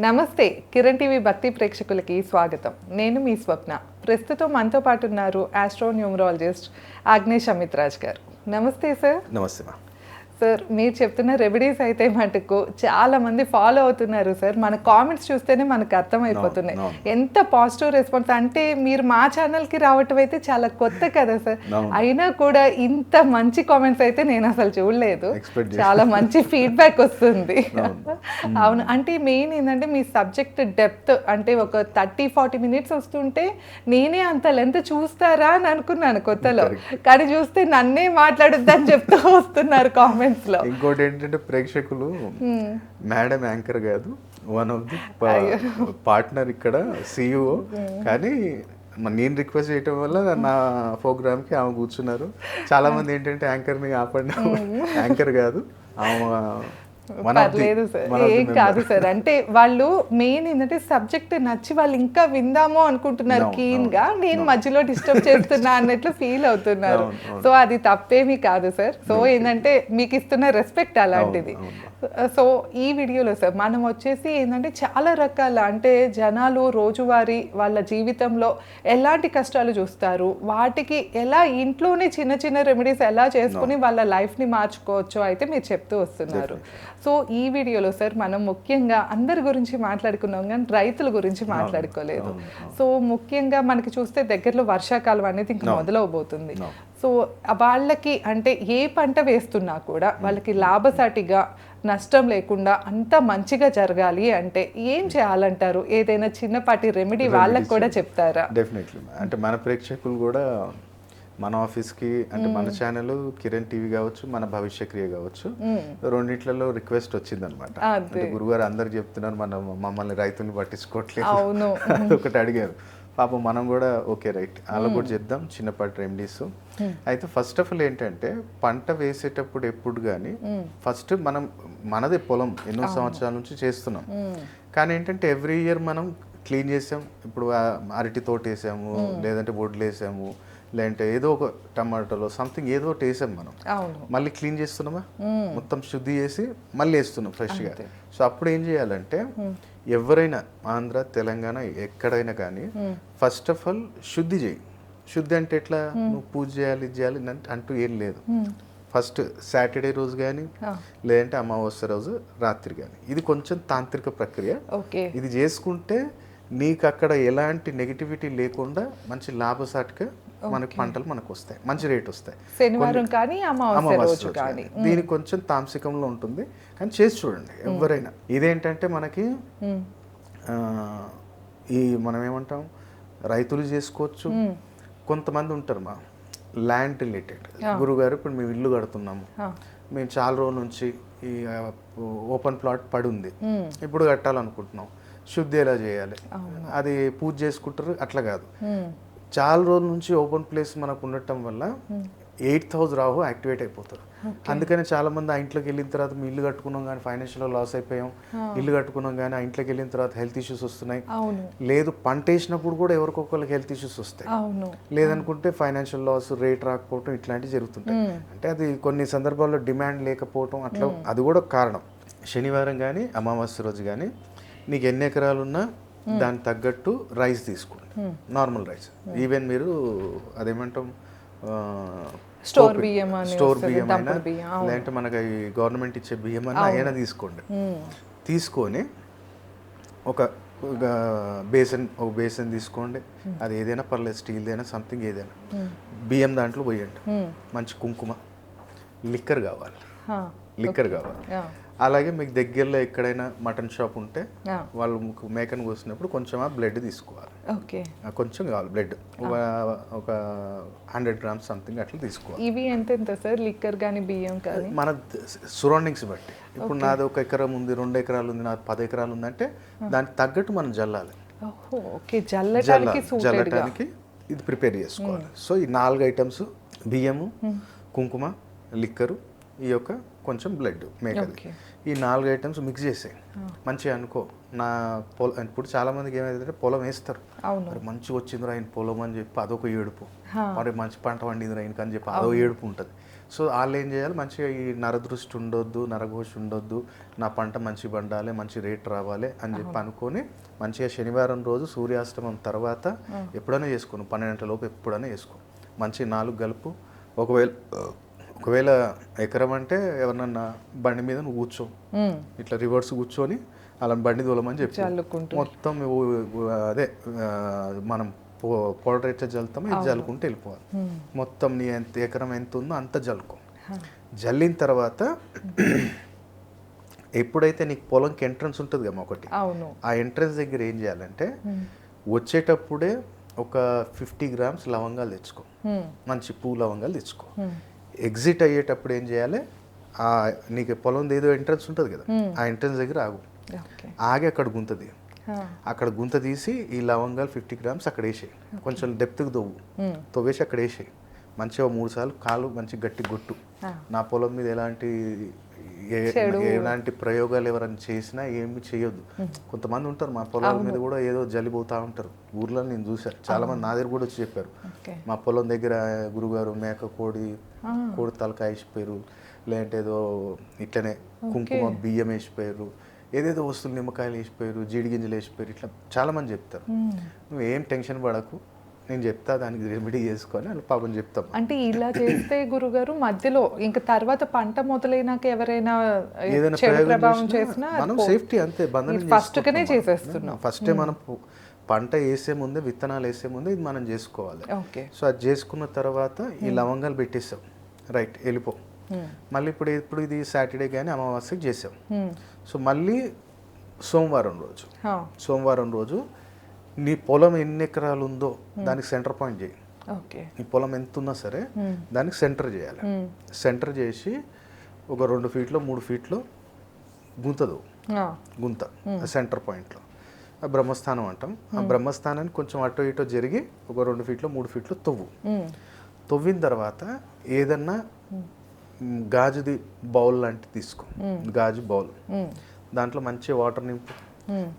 నమస్తే కిరణ్ టీవీ భక్తి ప్రేక్షకులకి స్వాగతం. నేను మీ స్వప్న. ప్రస్తుతం మనతో పాటు ఉన్నారు ఆస్ట్రో న్యూమరాలజిస్ట్ ఆగ్నేష్ అమిత్రాజ్ గారు. నమస్తే సార్. నమస్తే మా. సార్, మీరు చెప్తున్న రెమెడీస్ అయితే మటుకు చాలా మంది ఫాలో అవుతున్నారు సార్. మన కామెంట్స్ చూస్తేనే మనకు అర్థమైపోతున్నాయి ఎంత పాజిటివ్ రెస్పాన్స్. అంటే మీరు మా ఛానల్కి రావటం అయితే చాలా కొత్త కదా సార్, అయినా కూడా ఇంత మంచి కామెంట్స్ అయితే నేను అసలు చూడలేదు. చాలా మంచి ఫీడ్బ్యాక్ వస్తుంది. అవును, అంటే మెయిన్ ఏంటంటే మీ సబ్జెక్ట్ డెప్త్, అంటే ఒక 30-40 మినిట్స్ వస్తుంటే నేనే అంత లెంత్ చూస్తారా అని అనుకున్నాను కొత్తలో, కానీ చూస్తే నన్నే మాట్లాడొద్దని చెప్తూ వస్తున్నారు కామెంట్స్. ఇంకోటి ఏంటంటే ప్రేక్షకులు మేడం యాంకర్ కాదు, వన్ ఆఫ్ ది పార్ట్నర్ ఇక్కడ CEO, కానీ నేను రిక్వెస్ట్ చేయటం వల్ల నా ప్రోగ్రామ్కి ఆమె కూర్చున్నారు. చాలా మంది ఏంటంటే యాంకర్ని ఆపండి, యాంకర్ కాదు ఆమె. పర్లేదు సార్, ఏం కాదు సార్. అంటే వాళ్ళు మెయిన్ ఏంటంటే సబ్జెక్ట్ నచ్చి వాళ్ళు ఇంకా విందామో అనుకుంటున్నారు కీన్ గా, నేను మధ్యలో డిస్టర్బ్ చేస్తున్నా అన్నట్లు ఫీల్ అవుతున్నారు. సో అది తప్పేమీ కాదు సార్. సో ఏంటంటే మీకు ఇస్తున్న రెస్పెక్ట్ అలాంటిది. సో ఈ వీడియోలో సార్ మనం వచ్చేసి ఏంటంటే చాలా రకాల, అంటే జనాలు రోజువారీ వాళ్ళ జీవితంలో ఎలాంటి కష్టాలు చూస్తారు, వాటికి ఎలా ఇంట్లోనే చిన్న చిన్న రెమెడీస్ ఎలా చేసుకుని వాళ్ళ లైఫ్ని మార్చుకోవచ్చో అయితే మీరు చెప్తూ వస్తున్నారు. సో ఈ వీడియోలో సార్ మనం ముఖ్యంగా అందరి గురించి మాట్లాడుకున్నాం కానీ రైతుల గురించి మాట్లాడుకోలేదు. సో ముఖ్యంగా మనకి చూస్తే దగ్గరలో వర్షాకాలం అనేది ఇంకా మొదలవబోతుంది. సో వాళ్ళకి అంటే ఏ పంట వేస్తున్నా కూడా వాళ్ళకి లాభసాటిగా నష్టం లేకుండా అంత మంచిగా జరగాలి అంటే ఏం చేయాలంటారు? ఏదైనా చిన్నపాటి రెమెడీ వాళ్ళకి కూడా చెప్తారా? డెఫినెట్లీ. అంటే మన ప్రేక్షకులు కూడా మన ఆఫీస్కి, అంటే మన ఛానల్ కిరణ్ టీవీ కావచ్చు, మన భవిష్య క్రియ కావచ్చు, రెండిట్లలో రిక్వెస్ట్ వచ్చింది అనమాట. అంటే గురుగారు అందరు చెప్తున్నారు మమ్మల్ని రైతుల్ని పట్టించుకోవట్లేదు ఒకటి అడిగారు. పాపం మనం కూడా ఓకే రైట్ అలా కూడా చేద్దాం చిన్నపాటి రెమెడీస్. అయితే ఫస్ట్ ఆఫ్ ఆల్ ఏంటంటే పంట వేసేటప్పుడు ఎప్పుడు కానీ ఫస్ట్ మనదే పొలం ఎన్నో సంవత్సరాల నుంచి చేస్తున్నాం, కానీ ఏంటంటే ఎవ్రీ ఇయర్ మనం క్లీన్ చేసాం. ఇప్పుడు అరటి తోట వేసాము, లేదంటే వడ్లు వేసాము, లేదంటే ఏదో ఒక టమాటోలో సంథింగ్ ఏదో ఒకటి వేసాం మనం, మళ్ళీ క్లీన్ చేస్తున్నామా, మొత్తం శుద్ధి చేసి మళ్ళీ వేస్తున్నాం ఫ్రెష్గా. సో అప్పుడు ఏం చేయాలంటే ఎవరైనా ఆంధ్ర తెలంగాణ ఎక్కడైనా కానీ ఫస్ట్ ఆఫ్ ఆల్ శుద్ధి చేయి. శుద్ధి అంటే ఎట్లా, నువ్వు పూజ చేయాలి ఇది చేయాలి అంటూ ఏం లేదు. ఫస్ట్ సాటర్డే రోజు కానీ లేదంటే అమావాస్య రోజు రాత్రి కానీ, ఇది కొంచెం తాంత్రిక ప్రక్రియ. ఇది చేసుకుంటే నీకు అక్కడ ఎలాంటి నెగిటివిటీ లేకుండా మంచి లాభసాటిగా మనకి పంటలు మనకు వస్తాయి, మంచి రేట్ వస్తాయి. శనివారం కానీ అమావాస్య రోజు కానీ దీనికి కొంచెం తాంసికంలో ఉంటుంది, కానీ చేసి చూడండి ఎవరైనా. ఇదేంటంటే మనకి ఈ మనం ఏమంటాం రైతులు చేసుకోవచ్చు. కొంతమంది ఉంటారు మా ల్యాండ్ రిలేటెడ్, గురుగారు ఇప్పుడు మేము ఇల్లు కడుతున్నాము, మేము చాలా రోజుల నుంచి ఈ ఓపెన్ ప్లాట్ పడి ఉంది, ఇప్పుడు కట్టాలనుకుంటున్నాం, శుద్ధి ఎలా చేయాలి, అది పూజ చేసుకుంటారు అట్లా కాదు. చాలా రోజుల నుంచి ఓపెన్ ప్లేస్ మనకు ఉండటం వల్ల 8,000 రాహు యాక్టివేట్ అయిపోతారు. అందుకని చాలా మంది ఆ ఇంట్లోకి వెళ్ళిన తర్వాత మీ ఇల్లు కట్టుకున్నాం కానీ ఫైనాన్షియల్ లాస్ అయిపోయాం, ఇల్లు కట్టుకున్నాం కానీ ఆ ఇంట్లోకి వెళ్ళిన తర్వాత హెల్త్ ఇష్యూస్ వస్తున్నాయి, లేదు పంట వేసినప్పుడు కూడా ఎవరికొకరికి హెల్త్ ఇష్యూస్ వస్తాయి, లేదనుకుంటే ఫైనాన్షియల్ లాస్, రేట్ రాకపోవటం, ఇట్లాంటివి జరుగుతుంటాయి. అంటే అది కొన్ని సందర్భాల్లో డిమాండ్ లేకపోవటం అట్లా, అది కూడా కారణం. శనివారం కానీ అమావాస్య రోజు కానీ నీకు ఎన్ని ఎకరాలు ఉన్నా దానికి తగ్గట్టు రైస్ తీసుకోండి, నార్మల్ రైస్. ఈవెన్ మీరు అదేమంటాం స్టోర్ బియ్యం అయినా లేదంటే మనకి గవర్నమెంట్ ఇచ్చే బియ్యం అయినా తీసుకోండి. తీసుకొని ఒక బేసన్ తీసుకోండి, అది ఏదైనా పర్లేదు, స్టీల్దైనా సంథింగ్ ఏదైనా, బియ్యం దాంట్లో పోయండి, మంచి కుంకుమ, లిక్కర్ కావాలి. అలాగే మీకు దగ్గరలో ఎక్కడైనా మటన్ షాప్ ఉంటే వాళ్ళు మేకను కోసినప్పుడు కొంచెం ఆ బ్లడ్ తీసుకోవాలి, కొంచెం కావాలి బ్లడ్, ఒక 100 grams సంథింగ్ అట్లా తీసుకోవాలి. ఇవి ఎంత సార్, లిక్కర్ కానీ బియ్యం కానీ? మన సరౌండింగ్స్ బట్టి. ఇప్పుడు నాది 1 ఎకరం ఉంది, 2 ఎకరాలు ఉంది, నాది 10 ఎకరాలు ఉంది అంటే దానికి తగ్గట్టు మనం జల్లాలి. జల్లటానికి ఇది ప్రిపేర్ చేసుకోవాలి. సో ఈ 4 ఐటమ్స్, బియ్యము, కుంకుమ, లిక్కరు, ఈ యొక్క కొంచెం బ్లడ్ మేకది, ఈ 4 ఐటమ్స్ మిక్స్ చేసేయి మంచిగా. అనుకో నా పొలం, ఇప్పుడు చాలా మందికి ఏమైందంటే పొలం వేస్తారు, మరి మంచిగా వచ్చింది ఆయన పొలం అని చెప్పి అదొక ఏడుపు, మరి మంచి పంట పండింది ఆయనకి అని చెప్పి అదో ఏడుపు ఉంటుంది. సో వాళ్ళు ఏం చేయాలి, మంచిగా ఈ నరదృష్టి ఉండొద్దు, నరఘోష ఉండొద్దు, నా పంట మంచి పండాలి, మంచి రేట్ రావాలి అని చెప్పి అనుకొని మంచిగా శనివారం రోజు సూర్యాస్తమం తర్వాత ఎప్పుడైనా చేసుకోను, 12 గంటల లోపు ఎప్పుడైనా చేసుకో, మంచి 4 గలుపు. ఒకవేళ ఎకరం అంటే ఎవరినన్నా బండి మీద నువ్వు కూర్చో, ఇట్లా రివర్స్ కూర్చొని అలా బండి దూలమని చెప్పి మొత్తం అదే మనం పౌడర్ ఎట్లా జల్లుతామో ఇది జల్లుకుంటూ వెళ్ళిపోవాలి. మొత్తం నీ ఎకరం ఎంత ఉందో అంత జల్లుకో. జల్లిన తర్వాత ఎప్పుడైతే నీకు పొలంకి ఎంట్రన్స్ ఉంటుంది కదా ఒకటి, ఆ ఎంట్రన్స్ దగ్గర ఏం చేయాలంటే వచ్చేటప్పుడే ఒక 50 గ్రామ్స్ లవంగాలు తెచ్చుకో, మంచి పువ్వు లవంగాలు తెచ్చుకో. ఎగ్జిట్ అయ్యేటప్పుడు ఏం చేయాలి, నీకు పొలం ఏదో ఎంట్రన్స్ ఉంటుంది కదా, ఆ ఎంట్రన్స్ దగ్గర ఆగు. ఆగి అక్కడ గుంతది, అక్కడ గుంత తీసి ఈ లవంగాలు 50 గ్రామ్స్ అక్కడ వేసేయి, కొంచెం డెప్త్కి తవ్వేసి అక్కడ వేసేయి. మంచిగా 3 సార్లు కాలు మంచి గట్టి గొట్టు. నా పొలం మీద ఎలాంటి ప్రయోగాలు ఎవరైనా చేసినా ఏమి చేయొద్దు. కొంతమంది ఉంటారు మా పొలాల మీద కూడా ఏదో జలిపోతూ ఉంటారు, ఊర్లో నేను చూశాను. చాలా మంది నా దగ్గర కూడా వచ్చి చెప్పారు, మా పొలం దగ్గర గురుగారు మేక కోడి తలకాయ వేసిపోయారు, లేదంటే ఏదో ఇట్లనే కుంకుమ బియ్యం వేసిపోయారు, ఏదేదో వస్తువులు నిమ్మకాయలు వేసిపోయారు, జీడి గింజలు వేసిపోయారు, ఇట్లా చాలామంది చెప్తారు. నువ్వు ఏం టెన్షన్ పడకు, నేను చెప్తా, దానికి రెమెడీ చేసుకొని అని పాపం చెప్తాం. అంటే ఇలా చేస్తే గురుగారు మధ్యలో ఇంకా తర్వాత పంట మొదలైనాక ఎవరైనా ఏదైనా ప్రభావం చేసినా మనం సేఫ్టీ అంతే, బంధనం ఫస్ట్గానే చేసేస్తున్నాం. ఫస్టే మనం పంట వేసే ముందే, విత్తనాలు వేసే ముందే ఇది మనం చేసుకోవాలి. సో అది చేసుకున్న తర్వాత ఈ లవంగాలు పెట్టేసాం, రైట్ వెళ్ళిపో. మళ్ళీ ఇప్పుడు ఇది సాటర్డే కానీ అమావాస్యకి చేసాం. సో మళ్ళీ సోమవారం రోజు నీ పొలం ఎన్ని ఎకరాలు ఉందో దానికి సెంటర్ పాయింట్ చేయి. నీ పొలం ఎంత ఉన్నా సరే దానికి సెంటర్ చేయాలి. సెంటర్ చేసి ఒక 2 ఫీట్లో 3 ఫీట్లో గుంత సెంటర్ పాయింట్లో ఆ బ్రహ్మస్థానం అంటాం. ఆ బ్రహ్మస్థానాన్ని కొంచెం అటో ఇటో జరిగి ఒక 2 ఫీట్లో 3 ఫీట్లో తవ్విన తర్వాత ఏదన్నా గాజుది బౌల్ లాంటిది తీసుకో, గాజు బౌల్, దాంట్లో మంచి వాటర్ నింపు.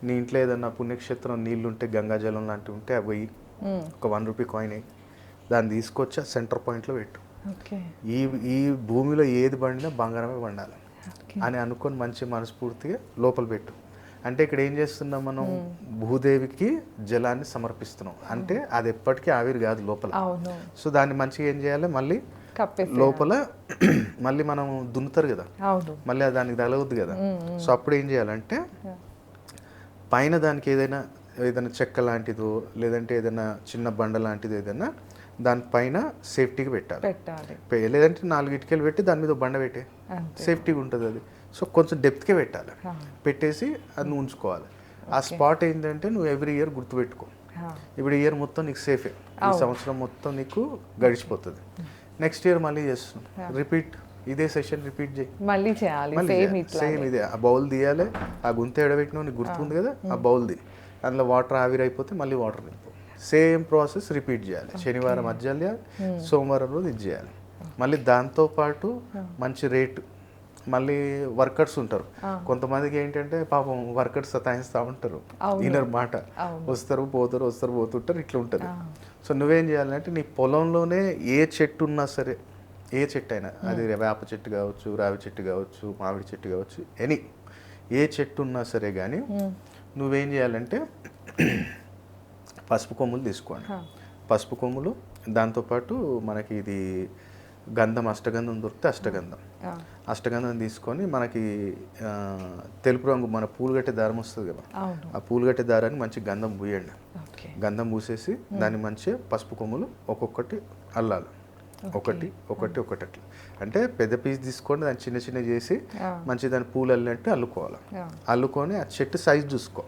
నీ ఇంట్లో ఏదన్నా పుణ్యక్షేత్రం నీళ్ళు ఉంటే, గంగాజలం లాంటివి ఉంటే అవి ఒక 1 రూపీ కాయిన్ అయ్యి దాన్ని తీసుకొచ్చి ఆ సెంటర్ పాయింట్లో పెట్టు. ఈ భూమిలో ఏది పండినా బంగారమే పండాలి అని అనుకొని మంచి మనస్ఫూర్తిగా లోపల పెట్టు. అంటే ఇక్కడ ఏం చేస్తున్నాం, మనం భూదేవికి జలాన్ని సమర్పిస్తున్నాం. అంటే అది ఎప్పటికీ ఆవిరి కాదు లోపల. సో దాన్ని మంచిగా ఏం చేయాలి, మళ్ళీ లోపల మళ్ళీ మనం దున్నుతారు కదా, మళ్ళీ దానికి తగలవద్దు కదా. సో అప్పుడు ఏం చేయాలంటే పైన దానికి ఏదైనా చెక్క లాంటిదో లేదంటే ఏదైనా చిన్న బండ లాంటిది ఏదైనా దానిపైన సేఫ్టీగా పెట్టాలి. లేదంటే 4 ఇటుకలు పెట్టి దాని మీద బండ పెట్టే సేఫ్టీగా ఉంటుంది అది. సో కొంచెం డెప్త్కే పెట్టాలి, పెట్టేసి అది నువ్వు ఉంచుకోవాలి. ఆ స్పాట్ ఏంటంటే నువ్వు ఎవ్రీ ఇయర్ గుర్తుపెట్టుకో. ఇప్పుడు ఇయర్ మొత్తం నీకు సేఫే, ఈ సంవత్సరం మొత్తం నీకు గడిచిపోతుంది. నెక్స్ట్ ఇయర్ మళ్ళీ చేస్తున్నాం, రిపీట్, ఇదే సెషన్ రిపీట్ చేయి, మళ్ళీ చేయాలి. సేమ్ ఇదే, ఆ బౌల్ తీయాలి, ఆ గుంత ఎడబెట్టినా నీకు గుర్తుంది కదా, ఆ బౌల్ ది అందులో వాటర్ ఆవిరైపోతే మళ్ళీ వాటర్ నింపు. సేమ్ ప్రాసెస్ రిపీట్ చేయాలి. శనివారం అది చేయాలి, సోమవారం రోజు ఇది చేయాలి. మళ్ళీ దాంతోపాటు మంచి రేటు, మళ్ళీ వర్కర్స్ ఉంటారు. కొంతమందికి ఏంటంటే పాపం వర్కర్స్ సతాయిస్తూ ఉంటారు, ఇన్నర్ మాట, వస్తారు పోతుంటారు, ఇట్లా ఉంటుంది. సో నువ్వేం చేయాలంటే నీ పొలంలోనే ఏ చెట్టు ఉన్నా సరే, ఏ చెట్టు అయినా, అది వేప చెట్టు కావచ్చు, రావి చెట్టు కావచ్చు, మామిడి చెట్టు కావచ్చు, ఏ చెట్టు ఉన్నా సరే కానీ నువ్వేం చేయాలంటే పసుపు కొమ్ములు తీసుకోండి. పసుపు కొమ్ములు, దాంతోపాటు మనకి ఇది గంధం, అష్టగంధం దొరికితే అష్టగంధం తీసుకొని, మనకి తెలుపు రంగు మన పూలు కట్టే దారం వస్తుంది కదా, ఆ పూలు కట్టే దారాన్ని మంచి గంధం పూయండి. గంధం పూసేసి దాన్ని మంచిగా పసుపు కొమ్ములు ఒక్కొక్కటి అల్లాలి, ఒకటి అట్లా. అంటే పెద్ద పీస్ తీసుకోండి, దాన్ని చిన్న చేసి మంచి దాని పూలు అల్లినట్టు అల్లుకోవాలి. అల్లుకొని ఆ చెట్టు సైజ్ చూసుకో,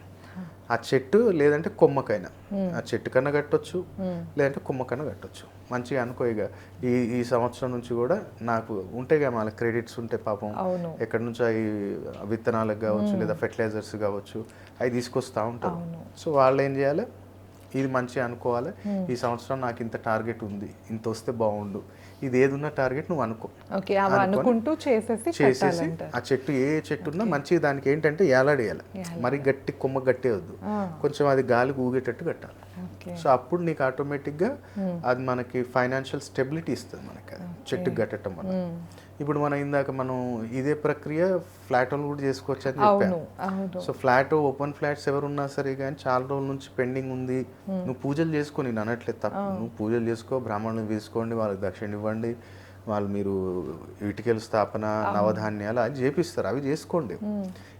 ఆ చెట్టు లేదంటే కొమ్మకైనా, ఆ చెట్టు కన్నా కట్టొచ్చు లేదంటే కొమ్మకన్నా కట్టొచ్చు. మంచిగా అనుకో. ఇక ఈ సంవత్సరం నుంచి కూడా నాకు ఉంటాయి కదా మన క్రెడిట్స్ ఉంటే పాపం, ఎక్కడి నుంచి అవి విత్తనాలకు కావచ్చు లేదా ఫెర్టిలైజర్స్ కావచ్చు, అవి తీసుకొస్తూ ఉంటారు. సో వాళ్ళు ఏం చేయాలి, ఇది మంచిగా అనుకోవాలి, ఈ సంవత్సరం నాకు ఇంత టార్గెట్ ఉంది, ఇంత వస్తే బాగుండు, ఇది ఏదున్న టార్గెట్ నువ్వు అనుకో. చేసేసి ఆ చెట్టు ఏ చెట్టు ఉన్నా మంచిగా దానికి ఏంటంటే ఏలాడేయాలి, మరి గట్టి కొమ్మ గట్టేయద్దు, కొంచెం అది గాలికి ఊగేటట్టు కట్టాలి. సో అప్పుడు నీకు ఆటోమేటిక్గా అది మనకి ఫైనాన్షియల్ స్టెబిలిటీ ఇస్తుంది మనకి, అది చెట్టుకు కట్టడం వల్ల. ఇప్పుడు మనం ఇందాక మనం ఇదే ప్రక్రియ ఫ్లాట్ వాళ్ళు కూడా చేసుకోవచ్చు అని చెప్పాను. సో ఫ్లాట్ ఓపెన్ ఫ్లాట్స్ ఎవరున్నా సరే కానీ చాలా రోజుల నుంచి పెండింగ్ ఉంది, నువ్వు పూజలు చేసుకో, నేను అనట్లేదు తప్ప, నువ్వు పూజలు చేసుకో, బ్రాహ్మణులు తీసుకోండి, వాళ్ళకి దక్షిణ ఇవ్వండి, వాళ్ళు మీరు ఇటుకల స్థాపన నవధాన్యాలు అది చేపిస్తారు, అవి చేసుకోండి.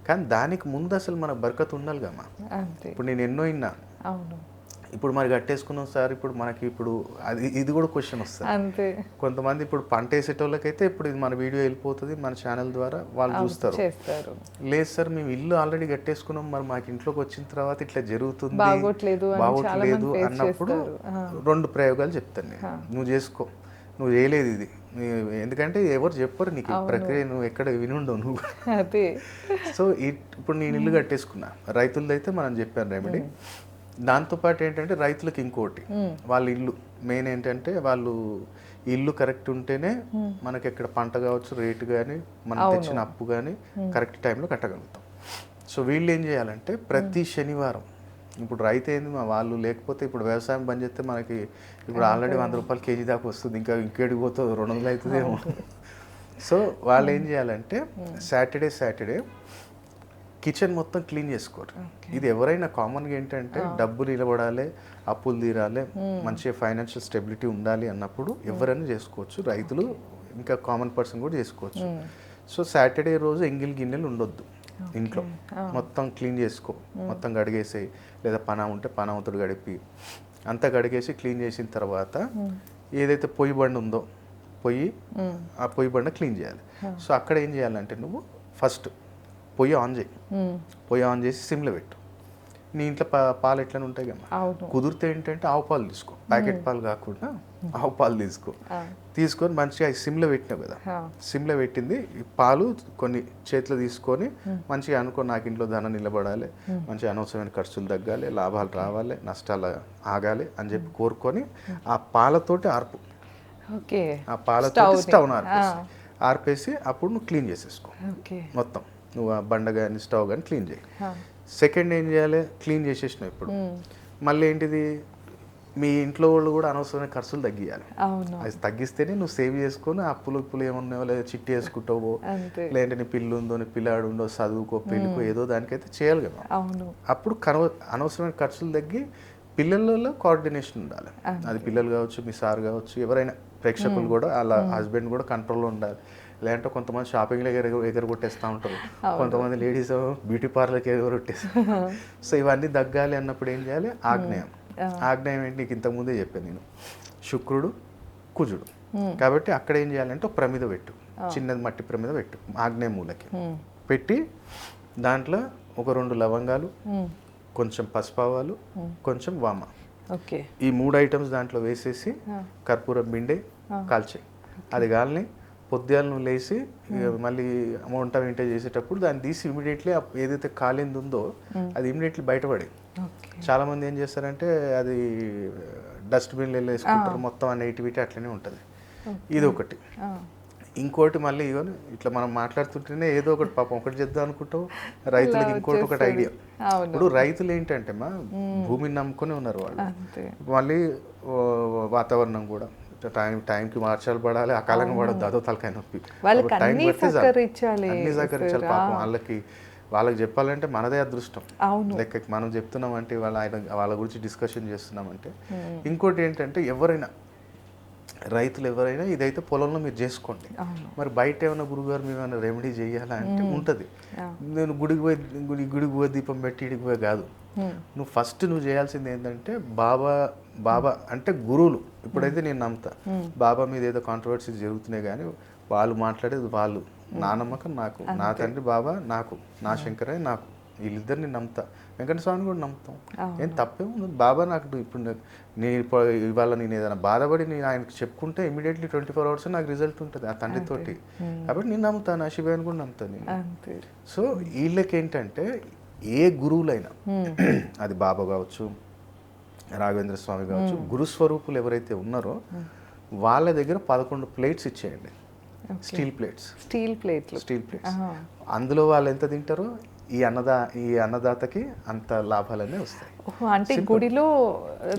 కానీ దానికి ముందు అసలు మన బరకత్ ఉండాలి కమ్మా. ఇప్పుడు నేను ఎన్నో విన్నా, ఇప్పుడు మరి కట్టేసుకున్నాం సార్, ఇప్పుడు మనకి ఇప్పుడు అది ఇది కూడా క్వశ్చన్ వస్తుంది. కొంతమంది ఇప్పుడు పంట వేసేటోళ్ళకైతే ఇప్పుడు ఇది మన వీడియో వెళ్ళిపోతుంది మన ఛానల్ ద్వారా, వాళ్ళు చూస్తారు. లేదు సార్ మేము ఇల్లు ఆల్రెడీ కట్టేసుకున్నాం, మరి మాకు ఇంట్లోకి వచ్చిన తర్వాత ఇట్లా జరుగుతుంది, బాగోట్లేదు అన్నప్పుడు 2 ప్రయోగాలు చెప్తాను నేను, నువ్వు చేసుకో, నువ్వు చేయలేదు ఇది, ఎందుకంటే ఎవరు చెప్పరు నీకు ప్రక్రియ, నువ్వు ఎక్కడ వినుండవు నువ్వు. సో ఇప్పుడు నేను ఇల్లు కట్టేసుకున్నా, రైతులదైతే మనం చెప్పాను రెమెడీ. దాంతోపాటు ఏంటంటే రైతులకు ఇంకోటి, వాళ్ళ ఇల్లు మెయిన్ ఏంటంటే వాళ్ళు ఇల్లు కరెక్ట్ ఉంటేనే మనకి ఎక్కడ పంట కావచ్చు, రేటు కానీ మనం తెచ్చిన అప్పు కానీ కరెక్ట్ టైంలో కట్టగలుగుతాం. సో వీళ్ళు ఏం చేయాలంటే ప్రతి శనివారం, ఇప్పుడు రైతు ఏంది మా వాళ్ళు లేకపోతే ఇప్పుడు వ్యవసాయం బంద్ చేస్తే మనకి ఇప్పుడు ఆల్రెడీ 100 రూపాయలు కేజీ దాకా వస్తుంది, ఇంకా ఇంకేడికి పోతుంది 200 అవుతుందేమో. సో వాళ్ళు ఏం చేయాలంటే సాటర్డే కిచెన్ మొత్తం క్లీన్ చేసుకోరు. ఇది ఎవరైనా కామన్గా ఏంటంటే డబ్బు నిలబడాలి, అప్పులు తీరాలి, మంచిగా ఫైనాన్షియల్ స్టెబిలిటీ ఉండాలి అన్నప్పుడు ఎవరైనా చేసుకోవచ్చు, రైతులు ఇంకా కామన్ పర్సన్ కూడా చేసుకోవచ్చు. సో సాటర్డే రోజు ఎంగిల్ గిన్నెలు ఉండొద్దు ఇంట్లో, మొత్తం క్లీన్ చేసుకో, మొత్తం గడిగేసేయి, లేదా పనా ఉంటే పనామతుడు గడిపి అంతా గడిగేసి క్లీన్ చేసిన తర్వాత ఏదైతే పొయ్యి బండి ఉందో ఆ పొయ్యి బండ క్లీన్ చేయాలి. సో అక్కడ ఏం చేయాలంటే నువ్వు ఫస్ట్ పొయ్యి ఆన్ చేసి సిమ్లో పెట్టు. నీ ఇంట్లో పాలు ఎట్లా ఉంటాయి కదా, కుదిరితే ఏంటంటే ఆవు పాలు తీసుకో, ప్యాకెట్ పాలు కాకుండా ఆవు పాలు తీసుకొని మంచిగా సిమ్లో పెట్టినావు కదా, సిమ్లో పెట్టింది పాలు కొన్ని చేతిలో తీసుకొని మంచిగా అనుకో, నాకు ఇంట్లో ధనం నిలబడాలి, మంచిగా అనవసరమైన ఖర్చులు తగ్గాలి, లాభాలు రావాలి, నష్టాలు ఆగాలి అని చెప్పి కోరుకొని ఆ పాలతోటి ఆర్పు, ఆ పాలతోటి స్టవ్ ఆర్పేసి అప్పుడు నువ్వు క్లీన్ చేసేసుకో మొత్తం, నువ్వు ఆ బండ కానీ స్టవ్ కానీ క్లీన్ చేయి. సెకండ్ ఏం చేయాలి, క్లీన్ చేసేసినావు ఇప్పుడు మళ్ళీ ఏంటిది, మీ ఇంట్లో వాళ్ళు కూడా అనవసరమైన ఖర్చులు తగ్గియాలి. అది తగ్గిస్తేనే నువ్వు సేవ్ చేసుకొని అప్పులు ఏమున్నాయో లేదా చిట్టి వేసుకుంటావో, లేదంటే నీ పిల్లు ఉందో నీ పిల్లాడు ఉందో చదువుకో పెళ్ళికో ఏదో దానికైతే చేయాలి కదా. అప్పుడు అనవసరమైన ఖర్చులు తగ్గి పిల్లలలో కోఆర్డినేషన్ ఉండాలి. అది పిల్లలు కావచ్చు, మీ సార్ కావచ్చు, ఎవరైనా ప్రేక్షకులు కూడా అలా హస్బెండ్ కూడా కంట్రోల్లో ఉండాలి. లేదంటే కొంతమంది షాపింగ్లో ఎగరగొట్టేస్తూ ఉంటారు, కొంతమంది లేడీస్ బ్యూటీ పార్లర్కి ఎగరగొట్టేస్తారు. సో ఇవన్నీ తగ్గాలి అన్నప్పుడు ఏం చేయాలి, ఆగ్నేయం ఏంటి నీకు ఇంతకుముందే చెప్పాను నేను, శుక్రుడు కుజుడు. కాబట్టి అక్కడ ఏం చేయాలంటే ఒక ప్రమిద పెట్టు, చిన్నది మట్టి ప్రమిద పెట్టు ఆగ్నేయ మూలకి పెట్టి, దాంట్లో ఒక 2 లవంగాలు, కొంచెం పసుపావాలు, కొంచెం వామ, ఈ 3 ఐటమ్స్ దాంట్లో వేసేసి కర్పూరం బిండే కాల్చే. అది కాలని పొద్దుగాల నువ్వు లేచి మళ్ళీ వంట చేసేటప్పుడు దాన్ని తీసి ఇమీడియట్లీ ఏదైతే కాలింది ఉందో అది ఇమీడియట్లీ బయటపడి, చాలా మంది ఏం చేస్తారంటే అది డస్ట్బిన్లో వేసుకుంటారు, మొత్తం ఆ నెగిటివిటీ అట్లనే ఉంటుంది. ఇది ఒకటి. ఇంకోటి మళ్ళీ ఇట్లా మనం మాట్లాడుతుంటేనే ఏదో ఒకటి పాపం ఒకటి చేద్దాం అనుకుంటావు, రైతులకు ఇంకోటి ఒకటి ఐడియా. ఇప్పుడు రైతులు ఏంటంటే భూమిని నమ్ముకొని ఉన్నారు వాళ్ళు, మళ్ళీ వాతావరణం కూడా టైంకి మార్చాలు పడాలి, అకాలంగా పడద్దు, అదో తలకాయ నొప్పి, టైం సహకరించాలి పాపం వాళ్ళకి చెప్పాలంటే మనదే అదృష్టం. లెక్క మనం చెప్తున్నామంటే వాళ్ళ గురించి డిస్కషన్ చేస్తున్నామంటే. ఇంకోటి ఏంటంటే రైతులు ఎవరైనా ఇదైతే పొలంలో మీరు చేసుకోండి, మరి బయట ఏమైనా గురుగారు మేము ఏమైనా రెమెడీ చేయాలా అంటే ఉంటుంది. నేను గుడికి పోయి దీపం పెట్టి ఇడికి పోయి కాదు, నువ్వు ఫస్ట్ నువ్వు చేయాల్సింది ఏంటంటే బాబా అంటే గురువులు. ఇప్పుడైతే నేను నమ్ముతా బాబా మీద ఏదో కాంట్రవర్సీ జరుగుతున్నాయి, కానీ వాళ్ళు మాట్లాడేది వాళ్ళు, నా నమ్మకం నాకు, నా తండ్రి బాబా నాకు, నా శంకరయ్య నాకు, వీళ్ళిద్దరిని నమ్ముతా, వెంకట స్వామిని కూడా నమ్ముతాం. ఏం తప్పేమో బాబా నాకు ఇప్పుడు ఇవాళ నేను ఏదైనా బాధపడి నేను ఆయనకు చెప్పుకుంటే ఇమీడియట్లీ 24 hours నాకు రిజల్ట్ ఉంటుంది ఆ తండ్రితోటి. కాబట్టి నేను నమ్ముతాను, ఆ శివయ్యని కూడా నమ్ముతాను నేను. సో వీళ్ళకి ఏంటంటే ఏ గురువులైనా అది బాబా కావచ్చు, రాఘవేంద్ర స్వామి కావచ్చు, గురుస్వరూపులు ఎవరైతే ఉన్నారో వాళ్ళ దగ్గర 11 ప్లేట్స్ ఇచ్చేయండి, స్టీల్ ప్లేట్స్. అందులో వాళ్ళు ఎంత తింటారో ఈ అన్నదాతకి అంత లాభాలనే వస్తాయి. అంటే గుడిలో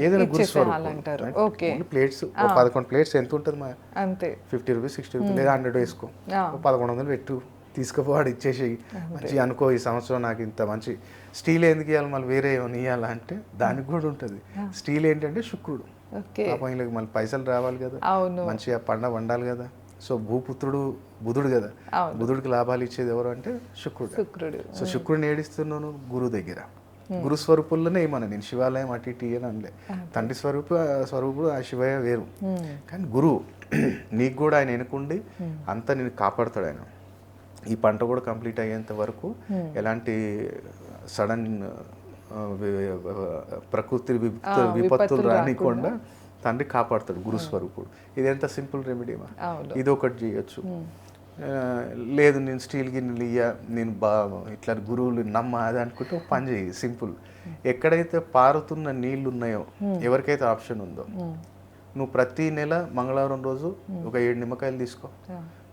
ఏదైనా ఇచ్చేసేయాలంటారు. ఓకే, ప్లేట్స్ 11 ప్లేట్స్ ఎంత ఉంటుంది మా అంతే 50 రూపీస్ 60 రూపీస్ లేదా 100 వేసుకో, 1100 పెట్టు, తీసుకుపోవాడు ఇచ్చేసి మంచి అనుకో ఈ సంవత్సరం నాకు ఇంత మంచి. స్టీల్ ఎందుకు ఇవ్వాలి మళ్ళీ వేరే ఏమైనా ఇవ్వాలా అంటే దానికి కూడా ఉంటుంది. స్టీల్ ఏంటంటే శుక్రుడు, పాపం వీళ్ళకి మళ్ళీ పైసలు రావాలి కదా, మంచిగా పండ వండాలి కదా. సో భూపుత్రుడు బుధుడు కదా, బుధుడికి లాభాలు ఇచ్చేది ఎవరు అంటే శుక్రుడు. సో శుక్రుడిని ఏడిస్తున్నాను గురువు దగ్గర. గురు స్వరూపుల్లోనే ఏమన్నా నేను శివాలయం అటు ఇటు అని అనలే. తండ్రి స్వరూపుడు ఆ శివయ్య వేరు, కానీ గురువు నీకు కూడా ఆయన ఎన్నుకుండి అంతా నేను కాపాడుతాడు ఆయన. ఈ పంట కూడా కంప్లీట్ అయ్యేంత వరకు ఎలాంటి సడన్ ప్రకృతి విపత్తులు రానికుండా తండ్రి కాపాడుతాడు గురుస్వరూపుడు. ఇది ఎంత సింపుల్ రెమెడీమా, ఇది ఒకటి చేయొచ్చు. లేదు నేను స్టీల్ గిన్నెలు నేను ఇట్లా గురువులు నమ్మ అది అనుకుంటే ఒక పని చేయి, సింపుల్. ఎక్కడైతే పారుతున్న నీళ్లు ఉన్నాయో, ఎవరికైతే ఆప్షన్ ఉందో, నువ్వు ప్రతి నెల మంగళవారం రోజు ఒక 7 నిమ్మకాయలు తీసుకో,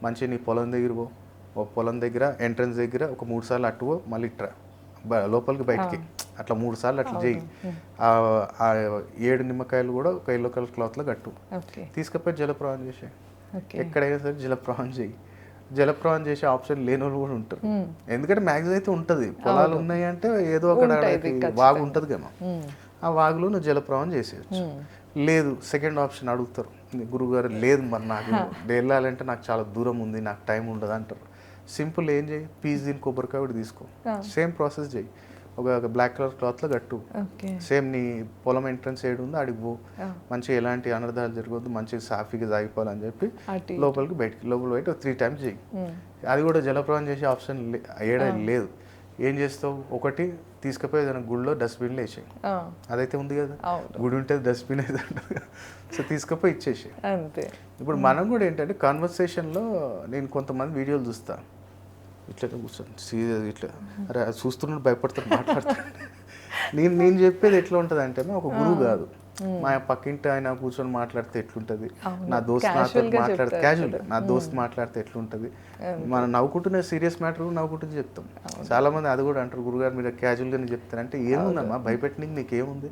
మంచిగా నీ పొలం దగ్గర పో, ఒక పొలం దగ్గర ఎంట్రన్స్ దగ్గర ఒక 3 సార్లు అట్టువో, మళ్ళీ ఇట్రా లోపలికి బయటికి అట్లా 3 సార్లు అట్లా చేయి. ఆ 7 నిమ్మకాయలు కూడా ఒక ఎల్లో కలర్ క్లాత్లో కట్టు, తీసుకపోయి జలప్రవాహం చేసే. ఎక్కడైనా సరే జలప్రవాహం చేయి. జలప్రవాహం చేసే ఆప్షన్ లేని వాళ్ళు కూడా ఉంటారు, ఎందుకంటే మ్యాక్సిమం అయితే ఉంటుంది. పొలాలు ఉన్నాయి అంటే ఏదో అక్కడ వాగు ఉంటుంది కదా, ఆ వాగులో నువ్వు జలప్రవాహం చేసేయచ్చు. లేదు సెకండ్ ఆప్షన్ అడుగుతారు, గురువుగారు లేదు మరి నాకు వెళ్ళాలంటే నాకు చాలా దూరం ఉంది, నాకు టైం ఉండదు అంటారు. సింపుల్ ఏం చేయి, పీస్ దీని కొబ్బరికాయ కూడా తీసుకో, సేమ్ ప్రాసెస్ చేయి. ఒక బ్లాక్ కలర్ క్లాత్లో కట్టు, సేమ్ నీ పొలం ఎంట్రన్స్ ఏడు ఉందో అడిగి పో, మంచిగా ఎలాంటి అనర్థాలు జరగవద్దు, మంచిగా సాఫీగా సాగిపోవాలని చెప్పి లోపలికి లోపల బయట 3 times చేయి. అది కూడా జలప్రవాహం చేసే ఆప్షన్ లేదు. ఏం చేస్తావు, ఒకటి తీసుకుపోయి ఏదైనా గుడిలో డస్ట్బిన్లో వేసేయి, అదైతే ఉంది కదా, గుడి ఉంటే డస్ట్బిన్ అయితే ఉంటుంది. సో తీసుకుపోయి ఇచ్చేసి. ఇప్పుడు మనం కూడా ఏంటంటే కాన్వర్సేషన్లో నేను కొంతమంది వీడియోలు చూస్తా, ఇట్లా కూర్చొని సీరియస్ ఇట్లా అరే చూస్తున్నాడు భయపడతాడు మాట్లాడతాడు. నేను చెప్పేది ఎట్లా ఉంటుంది అంటే ఒక గురువు కాదు, మా పక్కింటి ఆయన కూర్చొని మాట్లాడితే ఎట్లుంటుంది, నా దోస్త్ నాతో మాట్లాడితే క్యాజువల్, నా దోస్త్ మాట్లాడితే ఎట్లుంటుంది, మనం నవ్వుకుంటున్న సీరియస్ మ్యాటర్ నవ్వుకుంటుంది చెప్తాం. చాలా మంది అది కూడా అంటారు, గురుగారు మీరు క్యాజువల్గానే చెప్తారంటే ఏముందమ్మా భయపెట్టడానికి నీకేముంది,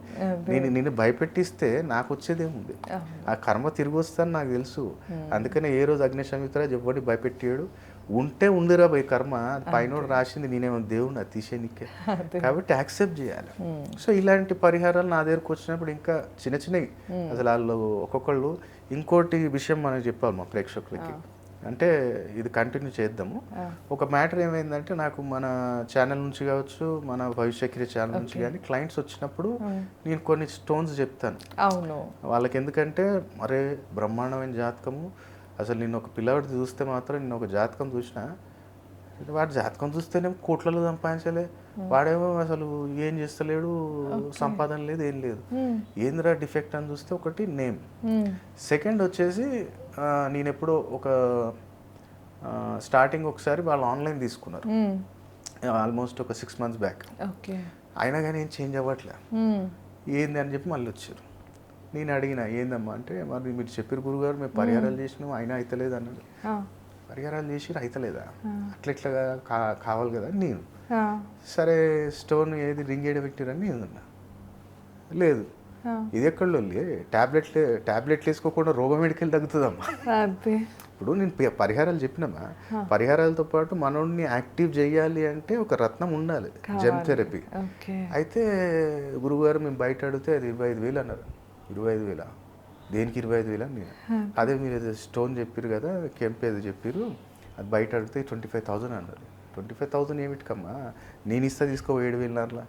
నిన్ను భయపెట్టిస్తే నాకు వచ్చేది ఏముంది, ఆ కర్మ తిరిగి వస్తాను నాకు తెలుసు. అందుకనే ఏ రోజు అగ్నిశమిత్ర చెప్పండి భయపెట్టాడు, ఉంటే ఉందిరా పోయి కర్మ, పైన రాసింది నేనేమో దేవుడు అది తీసేనికే, కాబట్టి యాక్సెప్ట్ చేయాలి. సో ఇలాంటి పరిహారాలు నా దగ్గరకు వచ్చినప్పుడు ఇంకా చిన్న చిన్నవి అసలు వాళ్ళు ఒక్కొక్కళ్ళు. ఇంకోటి విషయం మనం చెప్పాలి మా ప్రేక్షకులకి, అంటే ఇది కంటిన్యూ చేద్దాము. ఒక మ్యాటర్ ఏమైందంటే నాకు మన ఛానల్ నుంచి కావచ్చు, మన భవిష్యక్రియ ఛానల్ నుంచి కానీ క్లయింట్స్ వచ్చినప్పుడు నేను కొన్ని స్టోన్స్ చెప్తాను వాళ్ళకి. ఎందుకంటే మరే బ్రహ్మాండమైన జాతకము, అసలు నేను ఒక పిల్లవాడు చూస్తే మాత్రం నేను ఒక జాతకం చూసినా, వాడు జాతకం చూస్తేనేమో కోట్లలో సంపాదించలే, వాడేమో అసలు ఏం చేస్తలేడు, సంపాదన లేదు ఏం లేదు, ఏందిరా డిఫెక్ట్ అని చూస్తే ఒకటి నేమ్, సెకండ్ వచ్చేసి నేను ఎప్పుడో ఒక స్టార్టింగ్ ఒకసారి వాళ్ళు ఆన్లైన్ తీసుకున్నారు ఆల్మోస్ట్ ఒక 6 months బ్యాక్, అయినా కానీ ఏం చేంజ్ అవ్వట్లే, ఏంది అని చెప్పి మళ్ళీ వచ్చారు. నేను అడిగిన ఏందమ్మా అంటే, మరి మీరు చెప్పారు గురుగారు మేము పరిహారాలు చేసినాం అయినా అవుతలేదు అన్నాడు. పరిహారాలు చేసి అవుతలేదా, అట్లా కావాలి కదా నేను. సరే స్టోన్ ఏది రింగ్ ఏడ పెట్టారని నేను అన్నా, లేదు ఇది ఎక్కడో టాబ్లెట్లు వేసుకోకుండా రోగం మెడికల్ తగ్గుతుందమ్మా. ఇప్పుడు నేను పరిహారాలు చెప్పినామా, పరిహారాలతో పాటు మనోడిని యాక్టివ్ చేయాలి అంటే ఒక రత్నం ఉండాలి, జెమ్ థెరపీ. అయితే గురువుగారు మేము బయట అడిగితే అది 25,000 అన్నారు. 25,000 దేనికి 25,000 అని నేను, అదే మీరు ఏదో స్టోన్ చెప్పారు కదా కెంప్ ఏదో చెప్పారు, అది బయట అడిగితే 25,000 అన్నారు. 25,000 ఏమిటికమ్మా, నేను ఇస్తా తీసుకో 7,500,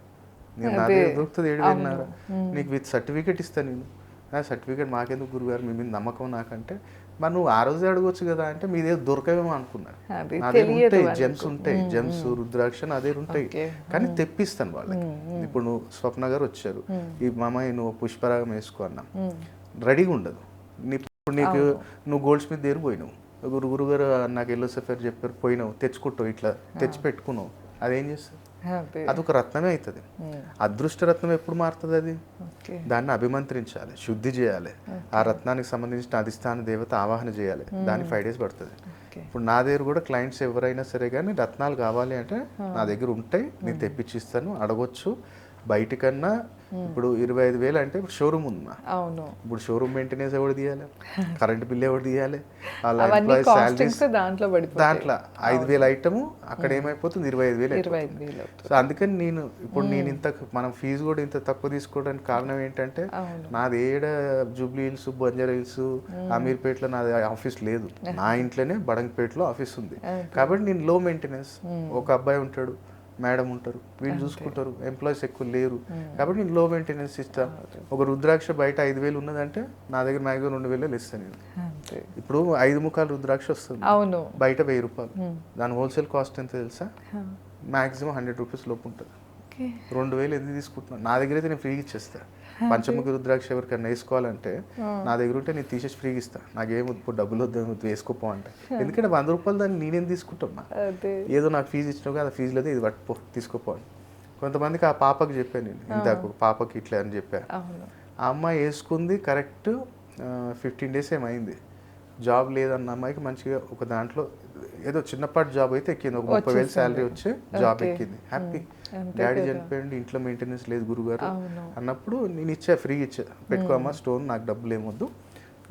నేను నా దగ్గర దొరుకుతుంది 7,500, నీకు విత్ సర్టిఫికేట్ ఇస్తాను నేను. సర్టిఫికేట్ మాకెందుకు గురుగారు, మీ మీద నమ్మకం నాకంటే, మరి నువ్వు ఆ రోజే అడగొచ్చు కదా అంటే మీ దగ్గర దొరకవేమో అనుకున్నాను. అదే ఉంటాయి జెమ్స్, ఉంటాయి జెమ్స్, రుద్రాక్ష అదే ఉంటాయి, కానీ తెప్పిస్తాను వాళ్ళకి. ఇప్పుడు నువ్వు స్వప్న గారు వచ్చారు, ఈ మామయ్య నువ్వు పుష్పరాగం వేసుకో అన్నా, రెడీగా ఉండదు. ఇప్పుడు నీకు నువ్వు గోల్డ్ స్మిత్ దగ్గర పోయినావు, గురుగారు నాకు ఎల్లో సఫేర్ చెప్పారు, పోయినావు తెచ్చుకుంటావు, ఇట్లా తెచ్చి పెట్టుకున్నావు, అదేం చేస్తావు, అదొక రత్నమే అవుతుంది. అదృష్ట రత్నం ఎప్పుడు మారుతుంది, అది దాన్ని అభిమంత్రించాలి, శుద్ధి చేయాలి, ఆ రత్నానికి సంబంధించిన అధిష్టాన దేవత ఆవాహన చేయాలి, దానికి 5 days పడుతుంది. ఓకే. ఇప్పుడు నా దగ్గర కూడా క్లయింట్స్ ఎవరైనా సరే కానీ రత్నాలు కావాలి అంటే నా దగ్గర ఉంటాయి, నేను తెప్పించిస్తాను, అడగొచ్చు. బయటికన్నా ఇప్పుడు 25,000 అంటే ఇప్పుడు షోరూమ్ ఉంది మా. అవును. ఇప్పుడు షోరూమ్ మెయింటెనెన్స్ ఎవరు తీయాలి, కరెంట్ బిల్ ఎవరు తీయాలి, వాళ్ళ అవన్నీ ఎంప్లాయీస్ కాస్టింగ్స్ దాంట్లో పడిపోతాయి. దాంట్లో 5,000 ఐటమ్ అక్కడ ఏమైపోతుంది 25,000. 25,000 అవుతుంది. సో అందుకని నేను ఇంత మనం ఫీజు కూడా ఇంత తక్కువ తీసుకోవడానికి కారణం ఏంటంటే నాది ఏడ జూబ్లీ హిల్స్, బంజారా హిల్స్, అమీర్పేటలో నాది ఆఫీస్ లేదు, నా ఇంట్లోనే బడంగపేటలో ఆఫీస్ ఉంది. కాబట్టి నేను లో మెయింటెనెన్స్, ఒక అబ్బాయి ఉంటాడు, మేడం ఉంటారు, వీళ్ళు చూసుకుంటారు, ఎంప్లాయీస్ ఎక్కువ లేరు, కాబట్టి నేను లో మెయింటెనెన్స్ ఇస్తాను. ఒక రుద్రాక్ష బయట 5,000 ఉన్నదంటే నా దగ్గర మ్యాక్సిమం 2,000 ఇస్తాను నేను. ఇప్పుడు 5 ముఖాలు రుద్రాక్ష వస్తుంది, అవును, బయట 1,000 రూపాయలు. దాని హోల్సేల్ కాస్ట్ ఎంత తెలుసా? మ్యాక్సిమం 100 రూపీస్ లోపు ఉంటుంది. 2,000 ఎందుకు తీసుకుంటున్నాను? నా దగ్గర అయితే నేను ఫ్రీగా ఇచ్చేస్తాను. పంచముఖి రుద్రాక్ష ఎవరికైనా వేసుకోవాలంటే నా దగ్గర ఉంటే నేను తీసేసి ఫ్రీగా ఇస్తాను. నాకేం ఇప్పుడు డబ్బులు వద్దు వేసుకోపో అంటే, ఎందుకంటే 100 రూపాయలు దాన్ని నేనేం తీసుకుంటున్నా, ఏదో నాకు ఫీజు ఇచ్చినావు కదా, ఫీజు లేదు, ఇది పట్టుకో తీసుకోపో అని. కొంతమందికి ఆ పాపకి చెప్పాను నేను, ఇందాక పాపకి ఇట్లా అని చెప్పాను. ఆ అమ్మాయి వేసుకుంది కరెక్ట్ 15 days ఏమైంది. జాబ్ లేదన్న అమ్మాయికి మంచిగా ఒక దాంట్లో ఏదో చిన్నపాటి జాబ్ అయితే ఎక్కింది, ఒక 30,000 శాలరీ వచ్చే జాబ్ ఎక్కింది, హ్యాపీ. డాడీ చనిపోయింది, ఇంట్లో మెయింటెనెన్స్ లేదు గురుగారు అన్నప్పుడు నేను ఇచ్చా, ఫ్రీగా ఇచ్చా, పెట్టుకోమ్మా స్టోన్, నాకు డబ్బులు ఏమొద్దు,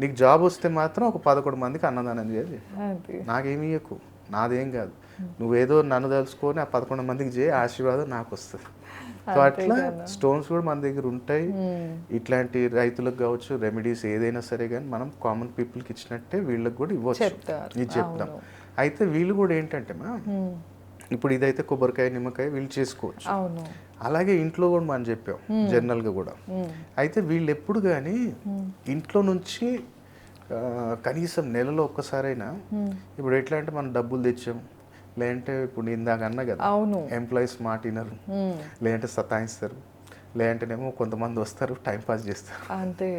నీకు జాబ్ వస్తే మాత్రం ఒక 11 మందికి అన్నదానం చేయాలి, నాకేమి ఇయ్యకు, నాదేం కాదు, నువ్వేదో నన్ను తలుచుకొని ఆ 11 మందికి చేయి, ఆశీర్వాదం నాకు వస్తుంది. సో అట్లా స్టోన్స్ కూడా మన దగ్గర ఉంటాయి. ఇట్లాంటి రైతులకు కావచ్చు, రెమెడీస్ ఏదైనా సరే కానీ మనం కామన్ పీపుల్కి ఇచ్చినట్టే వీళ్ళకి కూడా ఇవ్వచ్చు, ఇది చెప్తాం. అయితే వీళ్ళు కూడా ఏంటంటే ఇప్పుడు ఇదైతే కొబ్బరికాయ, నిమ్మకాయ వీళ్ళు చేసుకోవచ్చు, అలాగే ఇంట్లో కూడా మనం చెప్పాం జనరల్గా కూడా. అయితే వీళ్ళు ఎప్పుడు కానీ ఇంట్లో నుంచి కనీసం నెలలో ఒక్కసారైనా, ఇప్పుడు ఎట్లా అంటే మనం డబ్బులు తెచ్చాం, లేదంటే ఇప్పుడు ఇందాక అన్నా కదా ఎంప్లాయీస్ మాట వినరు, లేదంటే సతాయిస్తారు, లేదంటేనేమో కొంతమంది వస్తారు టైంపాస్ చేస్తారు, అంతే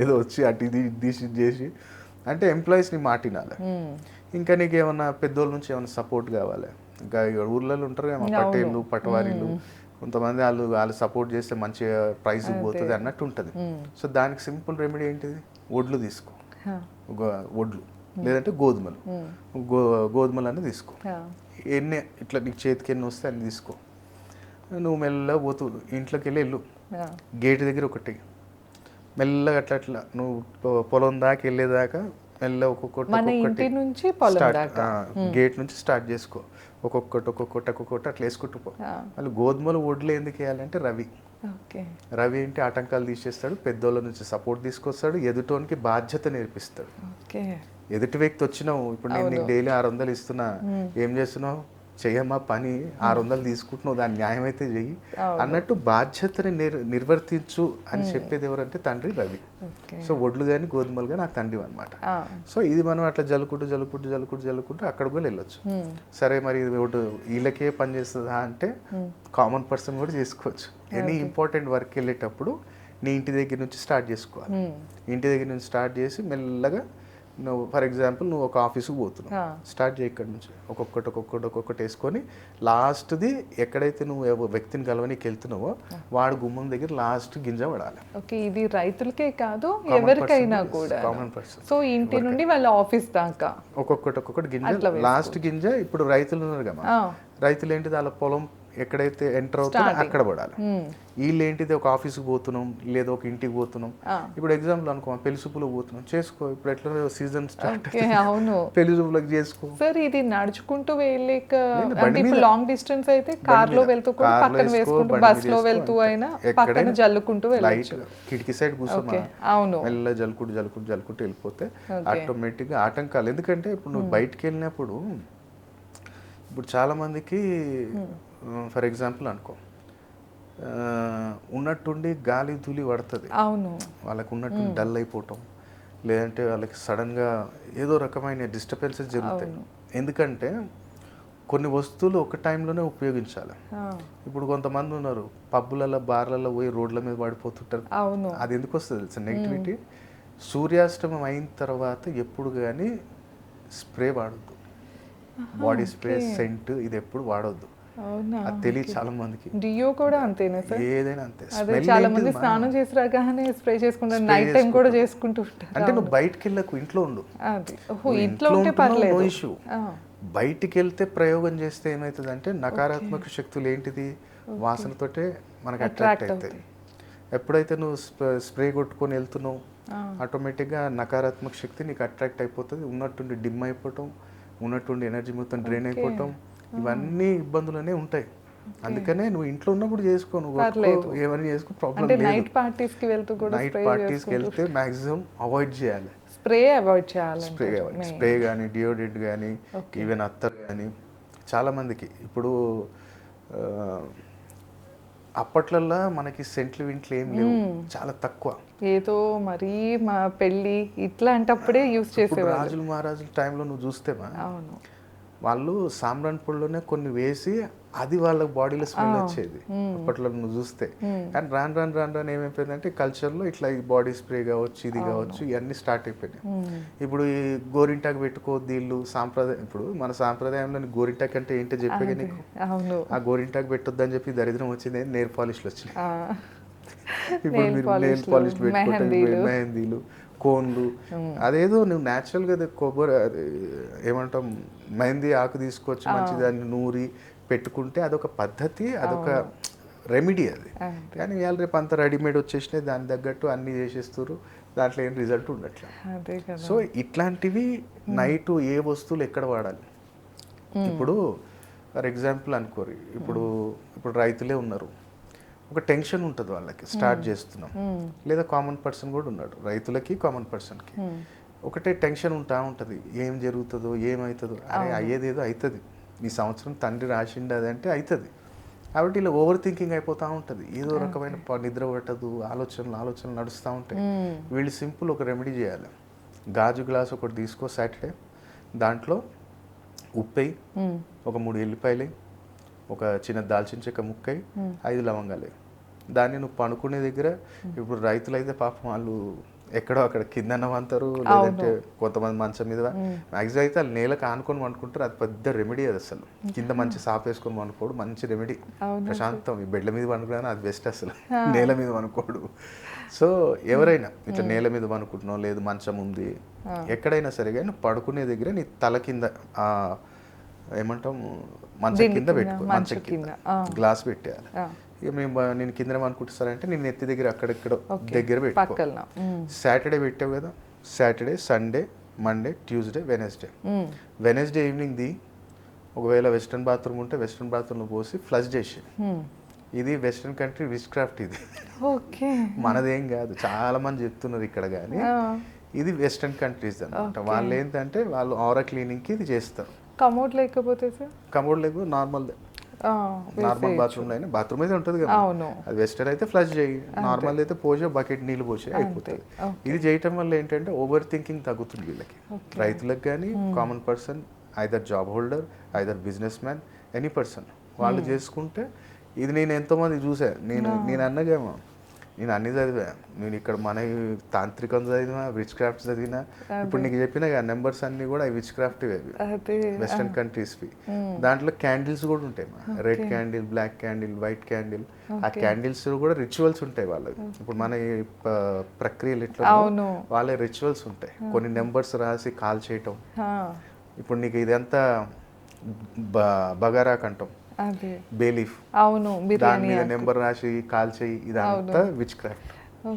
ఏదో వచ్చి అటు ఇది ఇది చేసి, అంటే ఎంప్లాయీస్ని మాట వినాలి. ఇంకా నీకు ఏమన్నా పెద్దోళ్ళ నుంచి ఏమైనా సపోర్ట్ కావాలి, ఇంకా ఊర్లలో ఉంటారు కదా పట్టేళ్ళు, పటవారీలు, కొంతమంది వాళ్ళు సపోర్ట్ చేస్తే మంచిగా ప్రైస్ పోతుంది అన్నట్టు ఉంటుంది. సో దానికి సింపుల్ రెమెడీ ఏంటిది, వడ్లు తీసుకో, వడ్లు లేదంటే గోధుమలు, గోధుమలు అన్నీ తీసుకో, ఎన్ని ఇట్లా నీకు చేతికి ఎన్ని వస్తే అన్ని తీసుకో, నువ్వు మెల్లగా పోతూ ఇంట్లోకి వెళ్ళు, గేట్ దగ్గర ఒకటి మెల్లగా అట్లా అట్లా నువ్వు పొలం దాకా వెళ్ళేదాకా మెల్లగా ఒక్కొక్కటి గేట్ నుంచి స్టార్ట్ చేసుకో, ఒక్కొక్కటి అట్లా వేసుకుంటూ పో. మళ్ళీ గోధుమలు వడ్లు ఎందుకు వేయాలంటే రవి ఏంటి ఆటంకాలు తీసేస్తాడు, పెద్దోళ్ళ నుంచి సపోర్ట్ తీసుకొస్తాడు, ఎదుటోనికి బాధ్యత నేర్పిస్తాడు. ఎదుటి వ్యక్తి వచ్చినావు, ఇప్పుడు నేను నీకు డైలీ 600 ఇస్తున్నా, ఏం చేస్తున్నావు, చెయ్యమ్మా పని, 600 తీసుకుంటున్నావు, దాని న్యాయం అయితే చెయ్యి అన్నట్టు బాధ్యతని నిర్వర్తించు అని చెప్పేది ఎవరంటే తండ్రి రవి. సో వడ్లు కానీ గోధుమలు కానీ ఆ తండ్రి అనమాట. సో ఇది మనం అట్లా జల్లుకుంటూ అక్కడ కూడా వెళ్ళొచ్చు. సరే మరి వీళ్ళకే పని చేస్తుందా అంటే కామన్ పర్సన్ కూడా చేసుకోవచ్చు. ఎనీ ఇంపార్టెంట్ వర్క్ వెళ్ళేటప్పుడు నీ ఇంటి దగ్గర నుంచి స్టార్ట్ చేసుకోవాలి. ఇంటి దగ్గర నుంచి స్టార్ట్ చేసి మెల్లగా నువ్వు ఫర్ ఎగ్జాంపుల్ నువ్వు ఒక ఆఫీస్కి పోతున్నావు, స్టార్ట్ చేయి ఇక్కడ నుంచి ఒక్కొక్కటి వేసుకొని లాస్ట్ది ఎక్కడైతే నువ్వు వ్యక్తిని కలవనికి వెళ్తున్నావో వాడు గుమ్మం దగ్గర లాస్ట్ గింజ పడాలి. ఓకే, ఇది రైతులకే కాదు ఎవరికైనా కూడా, కామన్ పర్సన్. సో ఇంటి నుండి వాళ్ళ ఆఫీస్ దాకా ఒక్కొక్కటి గింజ, లాస్ట్ గింజ. ఇప్పుడు రైతులు ఉన్నారు కదా, రైతులు ఏంటిది వాళ్ళ పొలం ఎక్కడైతే ఎంటర్ అవుతుందో అక్కడ పడాలి. వీళ్ళు ఏంటిది ఒక ఆఫీస్కి పోతున్నాం లేదా ఒక ఇంటికి పోతున్నాం, ఇప్పుడు ఎగ్జాంపుల్ అనుకో పెళ్లి చూపులకు పోతున్నాం, చేసుకో, ఇప్పుడు ఎట్లా సీజన్ స్టార్ట్, పెళ్లి చూపులకు చేసుకో. సార్ ఇది నడుచుకుంటూ వెళ్ళలేక, లాంగ్ డిస్టెన్స్ అయితే కార్ లో వెళ్తూ పక్కన వేసుకుంటూ, బస్ లో వెళ్తూ అయినా పక్కన జల్లుకుంటూ వెళ్ళొచ్చు, కిటికీ సైడ్ కూర్చోమా, మెల్ల జల్లుకుంటూ వెళ్ళిపోతే ఆటోమేటిక్ గా ఆటంకాలు. ఎందుకంటే ఇప్పుడు నువ్వు బయటికి వెళ్ళినప్పుడు ఇప్పుడు చాలా మందికి ఫర్ ఎగ్జాంపుల్ అనుకో ఉన్నట్టుండి గాలి ధూళి పడుతుంది, వాళ్ళకు ఉన్నట్టు డల్ అయిపోవటం, లేదంటే వాళ్ళకి సడన్గా ఏదో రకమైన డిస్టర్బెన్సెస్ జరుగుతాయి. ఎందుకంటే కొన్ని వస్తువులు ఒక టైంలోనే ఉపయోగించాలి. ఇప్పుడు కొంతమంది ఉన్నారు పబ్బులలో బార్లలో పోయి రోడ్ల మీద పడిపోతుంటారు, అది ఎందుకు వస్తుంది తెలుసా నెగిటివిటీ. సూర్యాస్తమం అయిన తర్వాత ఎప్పుడు కానీ స్ప్రే వాడొద్దు, బాడీ స్ప్రే, సెంట్ ఇది ఎప్పుడు వాడొద్దు. అవునా? అది తెలియదు చాలా మందికి. డియో కూడా అంతేనా సార్? ఏదైనా అంతే. అదే స్మెల్ చాలా ఏంటిది మంది మా? స్నానం చేసి రాగానే స్ప్రే చేసుకుంటారు, స్ప్రే నైట్ టైం కూడా చేసుకుంటారు. చేసుకుంటూ ఉంటారు. అంటే నువ్వు బయటికి వెళ్ళకు, ఇంట్లో ఉండు. అది ఓహో, నువ్వు ఇంట్లో ఉంటే ఉంటున్నావు, నో పర్లేదు. ఇష్యూ. బయటికి వెళ్తే ప్రయోగం చేస్తే ఏమవుతుంది అంటే నకారాత్మక శక్తులు ఏంటిది వాసనతోటే మనకు అట్రాక్ట్ అవుతాయి. ఎప్పుడైతే నువ్వు స్ప్రే కొట్టుకొని వెళ్తున్నావు ఆటోమేటిక్గా నకారాత్మక శక్తి నీకు అట్రాక్ట్ అయిపోతుంది, ఉన్నట్టుండి డిమ్ అయిపోవటం, ఉన్నట్టుండి ఎనర్జీ మొత్తం డ్రైన్ అయిపోవటం, ఇవన్నీ ఇబ్బందులనే ఉంటాయి. అందుకనే నువ్వు ఇంట్లో ఉన్నప్పుడు చేసుకో, నువ్వు ఏమని చేసుకో, ప్రాబ్లం లేదు. నైట్ పార్టీస్కి వెళ్తూ కూడా నైట్ పార్టీస్కి వెళ్తే మాక్సిమం అవాయిడ్ చేయాలి, స్ప్రే అవాయిడ్ చేయాలి. స్ప్రే కానీ డియోడెంట్ కానీ ఈవెన్ అత్తర్ కానీ. చాలామందికి ఇప్పుడు అప్పట్లల్లో మనకి సెంట్లు వింట్లు ఏం లేవు, చాలా తక్కువ. ఏదో మరీ మా పెళ్ళి ఇట్లాంటప్పుడే యూజ్ చేసేవాళ్ళు. రాజులు మహారాజుల టైంలో నువ్వు చూస్తేమా, అవును, వాళ్ళు సాంబ్రాన్ పొడిలోనే కొన్ని వేసి అది వాళ్ళ బాడీలో స్మెల్ వచ్చేది అప్పట్లో నువ్వు చూస్తే. కానీ రాను రాను రాను రాను ఏమైపోయిందంటే కల్చర్లో ఇట్లా ఈ బాడీ స్ప్రే కావచ్చు, ఇది కావచ్చు, ఇవన్నీ స్టార్ట్ అయిపోయినాయి. ఇప్పుడు ఈ గోరింటాకు పెట్టుకోవద్దు వీళ్ళు సాంప్రదాయం. ఇప్పుడు మన సాంప్రదాయంలో గోరింటాకు అంటే ఏంటో చెప్పే నీకు, ఆ గోరింటాకు పెట్టొద్దు అని చెప్పి దరిద్రం వచ్చింది, నెయిల్ పాలిష్లు వచ్చినాయి. ఇప్పుడు మీరు నెయిల్ పాలిష్లు పెట్టుకుంటే మెహందీలు, కోన్లు, అదేదో నువ్వు న్యాచురల్గా కొబ్బరి ఏమంటాం మెహందీ ఆకు తీసుకొచ్చి మంచి దాన్ని నూరి పెట్టుకుంటే అదొక పద్ధతి, అదొక రెమెడీ అది. కానీ ఇవాళ రేపు అంత రెడీమేడ్ వచ్చేసినాయి, దాని తగ్గట్టు అన్నీ చేసేస్తారు, దాంట్లో ఏం రిజల్ట్ ఉండట్లేదు. సో ఇట్లాంటివి నైట్ ఏ వస్తువులు ఎక్కడ వాడాలి. ఇప్పుడు ఫర్ ఎగ్జాంపుల్ అనుకోరు, ఇప్పుడు రైతులే ఉన్నారు, ఒక టెన్షన్ ఉంటుంది వాళ్ళకి, స్టార్ట్ చేస్తున్నాం, లేదా కామన్ పర్సన్ కూడా ఉన్నాడు, రైతులకి కామన్ పర్సన్కి ఒకటే టెన్షన్ ఉంటుంది, ఏం జరుగుతుందో ఏమవుతుందో. అరే అయ్యేదేదో అవుతుంది, ఈ సంవత్సరం తండ్రి రాసిండు అదంటే అవుతుంది. కాబట్టి ఇలా ఓవర్ థింకింగ్ అయిపోతూ ఉంటుంది, ఏదో రకమైన నిద్ర పట్టదు, ఆలోచనలు నడుస్తూ ఉంటాయి. వీళ్ళు సింపుల్ ఒక రెమెడీ చేయాలి. గాజు గ్లాస్ ఒకటి తీసుకో సాటర్డే, దాంట్లో ఉప్పై, ఒక 3 ఎల్లిపాయలు, ఒక చిన్న దాల్చిన చెక్క ముక్కై, 5 లవంగాలు. దాన్ని నువ్వు పడుకునే దగ్గర, ఇప్పుడు రైతులు అయితే పాపం వాళ్ళు ఎక్కడో అక్కడ కింద వంతారు, లేదంటే కొంతమంది మంచం మీద, మ్యాక్సిమం అయితే వాళ్ళు నేలకు ఆనుకొని వండుకుంటారు. అది పెద్ద రెమెడీ, అది అసలు కింద మంచి సాప్ వేసుకొని వండుకోవడం మంచి రెమెడీ, ప్రశాంతం. ఈ బెడ్ల మీద వండుకున్నా అది బెస్ట్, అసలు నేల మీద వండుకోడు. సో ఎవరైనా ఇట్లా నేల మీద వండుకుంటున్నావు, లేదు మంచం ఉంది, ఎక్కడైనా సరే కానీ పడుకునే దగ్గర నీ తల కింద ఏమంటాం మంచం కింద పెట్టుకో, మంచం కింద గ్లాస్ పెట్టేయాలి. ఇక నేను కింద అనుకుంటారంటే నేను నెత్తి దగ్గర అక్కడెక్కడ దగ్గర పెట్టుకో. సాటర్డే పెట్టావు కదా, Saturday, Sunday, Monday, Tuesday, Wednesday evening the ఒకవేళ వెస్ట్రన్ బాత్రూమ్ ఉంటే వెస్ట్రన్ బాత్రూంలో పోసి ఫ్లష్ చేసి. ఇది వెస్ట్రన్ కంట్రీ విచ్ క్రాఫ్ట్, ఇది మనదేం కాదు, చాలా మంది చెప్తున్నారు ఇక్కడ, కానీ ఇది వెస్ట్రన్ కంట్రీస్ అనమాట. వాళ్ళు ఏంటంటే వాళ్ళు ఆరా క్లీనింగ్కి ఇది చేస్తారు. కమోడ్ లేకపోతే నార్మల్ బాత్రూమ్ అయినా, బాత్రూమ్ అయితే ఉంటుంది కదా, అది వెస్టర్న్ అయితే ఫ్లష్ చేయి, నార్మల్ అయితే పోసే బకెట్ నీళ్ళు పోసే అయిపోతుంది. ఇది చేయటం వల్ల ఏంటంటే ఓవర్ థింకింగ్ తగ్గుతుంది వీళ్ళకి, రైతులకు కానీ, common person, either job holder, either business man, any person వాళ్ళు చేసుకుంటే. ఇది నేను ఎంతోమంది చూసా, నేను అన్నగేమో, నేను అన్ని చదివా, నేను ఇక్కడ మన తాంత్రికం చదివినా, విచ్ క్రాఫ్ట్ చదివినా. ఇప్పుడు నీకు చెప్పిన నెంబర్స్ అన్ని కూడా విచ్ క్రాఫ్ట్ వెస్టర్న్ కంట్రీస్వి. దాంట్లో క్యాండిల్స్ కూడా ఉంటాయి, red candle, black candle, white candle. ఆ క్యాండిల్స్ కూడా రిచువల్స్ ఉంటాయి వాళ్ళకి. ఇప్పుడు మన ప్రక్రియలు ఎట్లా వాళ్ళ రిచువల్స్ ఉంటాయి, కొన్ని నెంబర్స్ రాసి కాల్ చేయటం. ఇప్పుడు నీకు ఇదంతా బగారా కంటాం, బేలీఫ్, దాని మీద నెంబర్ రాసి కాల్ చేయి, ఇదంతా విచ్ క్రాఫ్ట్,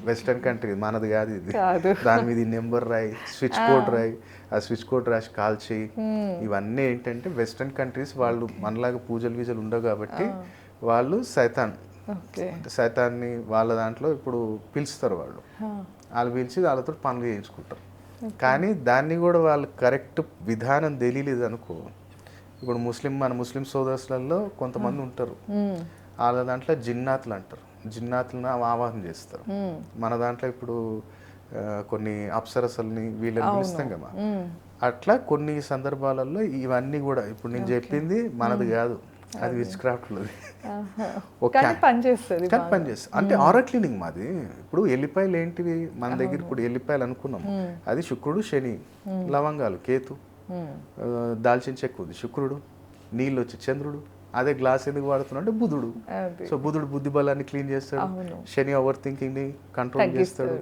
వెస్టర్న్ కంట్రీ, మనది కాదు ఇది. దాని మీద నెంబర్ రాయి, స్విచ్ కోడ్ రాయి, ఆ స్విచ్ కోడ్ రాసి కాల్ చేయి. ఇవన్నీ ఏంటంటే వెస్టర్న్ కంట్రీస్ వాళ్ళు మనలాగా పూజలు ఉండవు కాబట్టి వాళ్ళు సైతాన్ని వాళ్ళ దాంట్లో ఇప్పుడు పిలుస్తారు, వాళ్ళు పిలిచి వాళ్ళతో పనులు చేయించుకుంటారు. కానీ దాన్ని కూడా వాళ్ళు కరెక్ట్ విధానం తెలియలేదు అనుకో. ఇప్పుడు మన ముస్లిం సోదరులలో కొంతమంది ఉంటారు, వాళ్ళ దాంట్లో జిన్నాతులు అంటారు, జిన్నాతులను ఆవాహన చేస్తారు. మన దాంట్లో ఇప్పుడు కొన్ని అప్సరసల్ని వీళ్ళని పిలుస్తాం కదా, అట్లా కొన్ని సందర్భాలలో ఇవన్నీ కూడా ఇప్పుడు నేను చెప్పింది మనది కాదు, అది విచ్ క్రాఫ్ట్లో పనిచేస్తుంది. అంటే ఆరా క్లీనింగ్ మాది. ఇప్పుడు ఎల్లిపాయలు ఏంటివి మన దగ్గర, ఇప్పుడు ఎల్లిపాయలు అనుకున్నాం, అది శుక్రుడు, శని, లవంగాలు కేతు, దాల్చిన చెక్క ఉంది శుక్రుడు, నీళ్ళు వచ్చి చంద్రుడు, అదే గ్లాస్ ఎందుకు వాడుతున్నావు అంటే బుధుడు. అది. సో బుధుడు బుద్ధి బలాన్ని క్లీన్ చేస్తాడు, అవును. శని ఓవర్ థింకింగ్ ని కంట్రోల్ చేస్తాడు,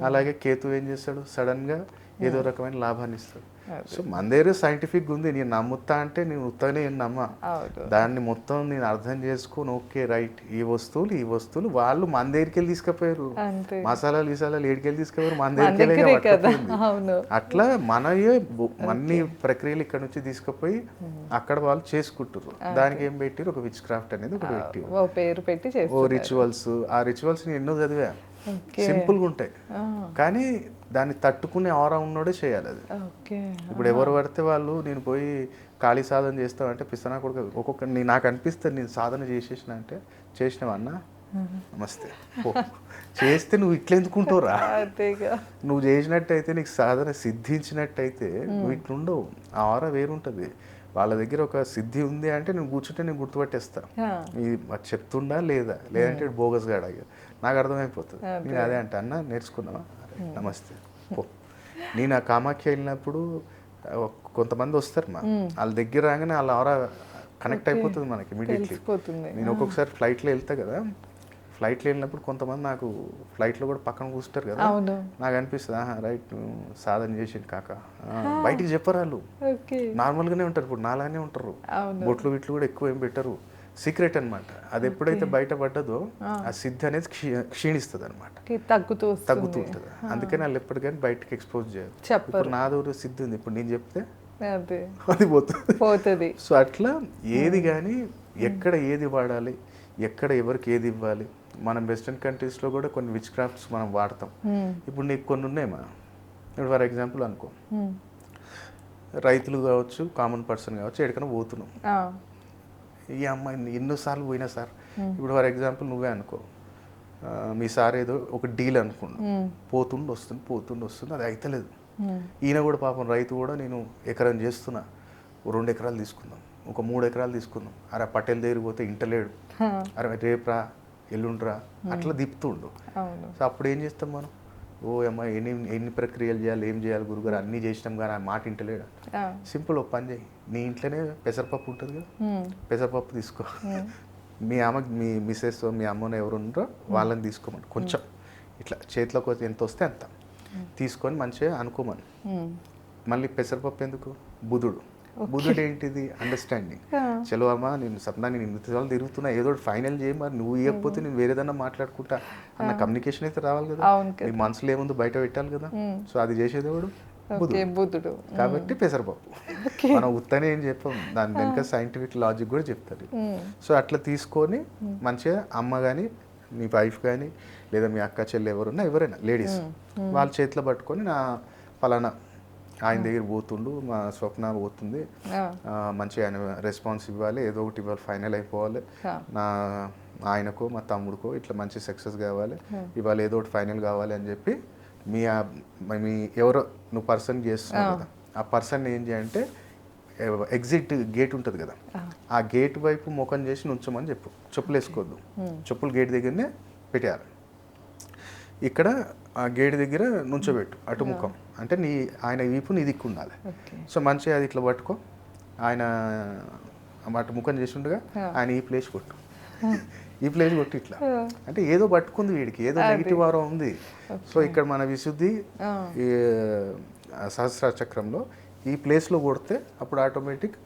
అలాగే కేతు ఏం చేస్తాడు సడన్ గా ఏదో రకమైన లాభాన్ని ఇస్తాడు. సో మన దగ్గర సైంటిఫిక్ ఉంది, నేను నమ్ముతా అంటే నేను ఉత్తగానే ఏం నమ్మా, అవును. దాన్ని మొత్తం నేను అర్థం చేసుకుని ఓకే రైట్ ఈ వస్తువులు వాళ్ళు మన దగ్గరికి వెళ్ళి తీసుకుపోయారు, అంతే. మసాలాలు గిసాలాలు ఏడికెళ్ళి తీసుకుపోయారు మన మన దగ్గరే దగ్గరికి కదా. అవును. అట్లా మనయే అన్ని ప్రక్రియలు ఇక్కడ నుంచి తీసుకుపోయి అక్కడ వాళ్ళు చేసుకుంటారు. దానికి ఏం పెట్టారు, ఒక విచ్ క్రాఫ్ట్ అనేది ఒకటి పెట్టి, ఓ పేరు పెట్టి ఓ చేస్తారు. రిచువల్స్. ఆ రిచువల్స్ ని ఎన్నో చదివా, ఓకే. సింపుల్గా ఉంటాయి కానీ దాన్ని తట్టుకునే ఆరా ఉన్నోడే చేయాలి అది. ఓకే. ఇప్పుడు ఎవరు పడితే వాళ్ళు నేను పోయి ఖాళీ సాధన చేస్తామంటే పిస్తనా కూడా ఒక్కొక్క నాకు అనిపిస్తుంది నేను సాధన చేసేసిన అంటే చేసినావా అన్న నమస్తే పో. చేస్తే నువ్వు ఇట్లా ఎందుకుంటావురా, అంతేగా. నువ్వు చేసినట్టయితే నీకు సాధన సిద్ధించినట్టయితే నువ్వు ఇట్లుండవు, ఆ ఆరా వేరుంటుంది. వాళ్ళ దగ్గర ఒక సిద్ధి ఉంది అంటే నేను కూర్చుంటే నేను గుర్తుపట్టేస్తా ఇది చెప్తుండా లేదా, లేదంటే బోగస్ గాడ నాకు అర్థమైపోతుంది. నేను అదే అంటే అన్న నేర్చుకున్నావా నమస్తే పో. నేను ఆ కామాఖ్య వెళ్ళినప్పుడు కొంతమంది వస్తారు మా వాళ్ళ దగ్గర రాగానే వాళ్ళ ఆరా కనెక్ట్ అయిపోతుంది మనకి ఇమీడియట్లీ. నేను ఒక్కొక్కసారి ఫ్లైట్లో వెళ్తా కదా, ఫ్లైట్లో వెళ్ళినప్పుడు కొంతమంది నాకు ఫ్లైట్లో కూడా పక్కన కూర్చుంటారు కదా, నాకు అనిపిస్తుంది రైట్ సాధన చేసింది కాక, బయటికి చెప్పరు వాళ్ళు, నార్మల్గానే ఉంటారు. ఇప్పుడు నాలానే ఉంటారు, బొట్లు బిట్లు కూడా ఎక్కువ ఏం పెట్టరు, సీక్రెట్ అనమాట. అది ఎప్పుడైతే బయటపడ్డదో ఆ సిద్ధి అనేది క్షీణిస్తుంది అనమాట, తగ్గుతూ ఉంటుంది. అందుకని వాళ్ళు ఎప్పటికైనా బయటకి ఎక్స్పోజ్ చేయరు. ఇప్పుడు నా దగ్గర సిద్ధి ఉంది, ఇప్పుడు నేను చెప్తే అది పోతుంది. సో అట్లా ఏది కానీ ఎక్కడ ఏది వాడాలి, ఎక్కడ ఎవరికి ఏది ఇవ్వాలి. మనం వెస్ట్రన్ కంట్రీస్లో కూడా కొన్ని విచ్ క్రాఫ్ట్స్ మనం వాడతాం. ఇప్పుడు నీకు కొన్ని ఉన్నాయమ్మా, ఇప్పుడు ఫర్ ఎగ్జాంపుల్ అనుకో, రైతులు కావచ్చు, కామన్ పర్సన్ కావచ్చు, ఎక్కడికైనా పోతున్నాం, ఈ అమ్మాయి ఎన్నోసార్లు పోయినా సార్, ఇప్పుడు ఫర్ ఎగ్జాంపుల్ నువ్వే అనుకో, మీ సార్ ఏదో ఒక డీల్ అనుకోండి, పోతుండి వస్తుంది అది అయితలేదు. ఈయన కూడా పాపం రైతు కూడా నేను ఎకరం చేస్తున్నా, 2 ఎకరాలు తీసుకుందాం, ఒక 3 ఎకరాలు తీసుకుందాం, అరే పటేల్ దగ్గర పోతే ఇంటలేడు, అరే రేపురా ఎల్లుండ్రా అట్లా దిప్పుతుండు. సో అప్పుడు ఏం చేస్తాం మనం, ఓ అమ్మ ఎన్ని ప్రక్రియలు చేయాలి, ఏం చేయాలి గురుగారు అన్నీ చేసినాం కానీ ఆ మాట ఇంటలేడు. సింపుల్ ఒక పని చేయి, నీ ఇంట్లోనే పెసరపప్పు ఉంటుంది కదా, పెసరపప్పు తీసుకో, మీ మీ మిస్సెస్ మీ అమ్మను ఎవరు ఉన్నారో వాళ్ళని తీసుకోమని, కొంచెం ఇట్లా చేతిలోకి ఎంత వస్తే అంత తీసుకొని మంచిగా అనుకోమని. మళ్ళీ పెసరపప్పు ఎందుకు, బుధుడు ఏంటిది అండర్స్టాండింగ్. చలో అమ్మా నేను సప్నా నేను 8 సార్లు తిరుగుతున్నా, ఏదో ఫైనల్ చేయి, మరి నువ్వు ఇవ్వకపోతే నేను వేరేదన్నా మాట్లాడుకుంటా అన్న కమ్యూనికేషన్ అయితే రావాలి కదా, నీ మనసులో ఏముందో బయట పెట్టాలి కదా. సో అది చేసేది ఎవడు, బుధుడు. కాబట్టి పెసరపప్పు మనం ఉత్తనే ఏం చెప్పాం, దాని వెనుక సైంటిఫిక్ లాజిక్ కూడా చెప్తారు. సో అట్లా తీసుకొని మంచిగా అమ్మ కానీ మీ వైఫ్ కానీ లేదా మీ అక్క చెల్లి ఎవరున్నా ఎవరైనా లేడీస్ వాళ్ళ చేతిలో పట్టుకొని నా ఫలానా ఆయన దగ్గర పోతుండు, మా స్వప్న పోతుంది, మంచిగా ఆయన రెస్పాన్స్ ఇవ్వాలి, ఏదో ఒకటి ఇవ్వాలి, ఫైనల్ అయిపోవాలి, నా ఆయనకో మా తమ్ముడికో ఇట్లా మంచి సక్సెస్ కావాలి, ఇవాళ ఏదో ఒకటి ఫైనల్ కావాలి అని చెప్పి మీ ఎవరో నువ్వు పర్సన్ చేస్తున్నావు కదా, ఆ పర్సన్ ఏం చేయాలంటే ఎగ్జిట్ గేట్ ఉంటుంది కదా, ఆ గేట్ వైపు ముఖం చేసి నుంచోమని చెప్పు, చెప్పులు వేసుకోవద్దు, చెప్పులు గేట్ దగ్గరనే పెట్టేయాలి. ఇక్కడ ఆ గేట్ దగ్గర నుంచోబెట్టు అటు ముఖం, అంటే ఆయన వీపు నీ దిక్కు ఉండాలి. సో మంచిగా అది ఇట్లా పట్టుకో, ఆయన అటు ముఖం చేసి ఉండగా ఆయన ఈ ప్లేస్ కొట్టు, ఈ ప్లేస్ కొట్టి ఇట్లా, అంటే ఏదో పట్టుకుంది వీడికి, ఏదో నెగిటివ్ ఆరో ఉంది. సో ఇక్కడ మన విశుద్ధి ఈ సహస్ర చక్రంలో ఈ ప్లేస్లో కొడితే అప్పుడు ఆటోమేటిక్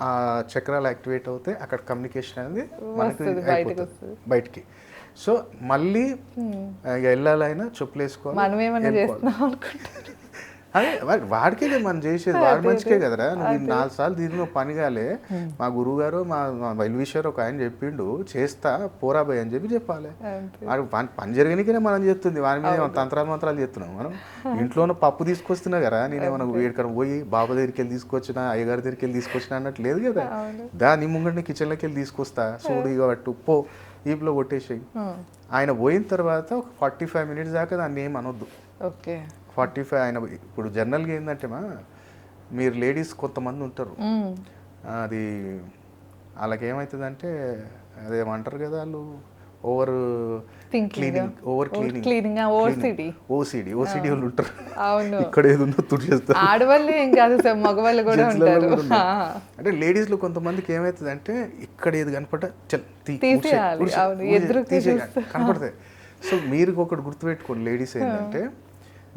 ఆ చక్రాలు యాక్టివేట్ అవుతాయి, అక్కడ కమ్యూనికేషన్ అనేది మనకి అయిపోతుంది బయటికి. సో మళ్ళీ వెళ్ళాలైనా చెప్పులు వేసుకోవాలి, అదే వాడికే కదా మనం చేసేది, వాడి మంచికే కదరా. నువ్వు 4 సార్లు తిరిగిన పని కాలే, మా గురువు గారు మా వెల్విషర్ ఒక ఆయన చెప్పిండు చేస్తా పోరాబాయ్ అని చెప్పాలి. వాడు పని జరగనికనే మనం చెప్తుంది, వాని మీద మంత్రాలు చేస్తున్నాం మనం. ఇంట్లోనే పప్పు తీసుకొస్తున్నా కదా, నేనేమన్నా వేడికరం పోయి బాబా దగ్గరికి వెళ్ళి తీసుకొచ్చినా, అయ్యగారి దగ్గరికి వెళ్ళి తీసుకొచ్చినా అన్నట్టు లేదు కదా. నీ ముంగడిని కిచెన్లోకి వెళ్ళి తీసుకొస్తా, చూడు ఇక పట్టు పో, ఈపులో కొట్టేసేయి. ఆయన పోయిన తర్వాత ఒక 45 minutes దాకా దాన్ని ఏం అనొద్దు. 45 ఆయన ఇప్పుడు జనరల్గా ఏంటంటే మీరు లేడీస్ కొంతమంది ఉంటారు, అది వాళ్ళకి ఏమవుతుందంటే అదేమంటారు కదా, వాళ్ళు over Thinking. Cleaning, over cleaning, cleaning, OCD. OCD వాళ్ళు ఉంటారు. అవును, ఇక్కడ ఏది ఉందో తుడిచేస్తారు. ఆడవాళ్ళే ఏం కాదు సార్, మగవాళ్ళు కూడా ఉంటారు. అంటే లేడీస్ లో కొంతమందికి ఏమైతుంది అంటే ఇక్కడ ఏది కనపడ్డా తీసేయాలి. అవును, ఎదురు కనపడతాయి. సో మీరు ఒకటి గుర్తుపెట్టుకోండి లేడీస్, ఏంటంటే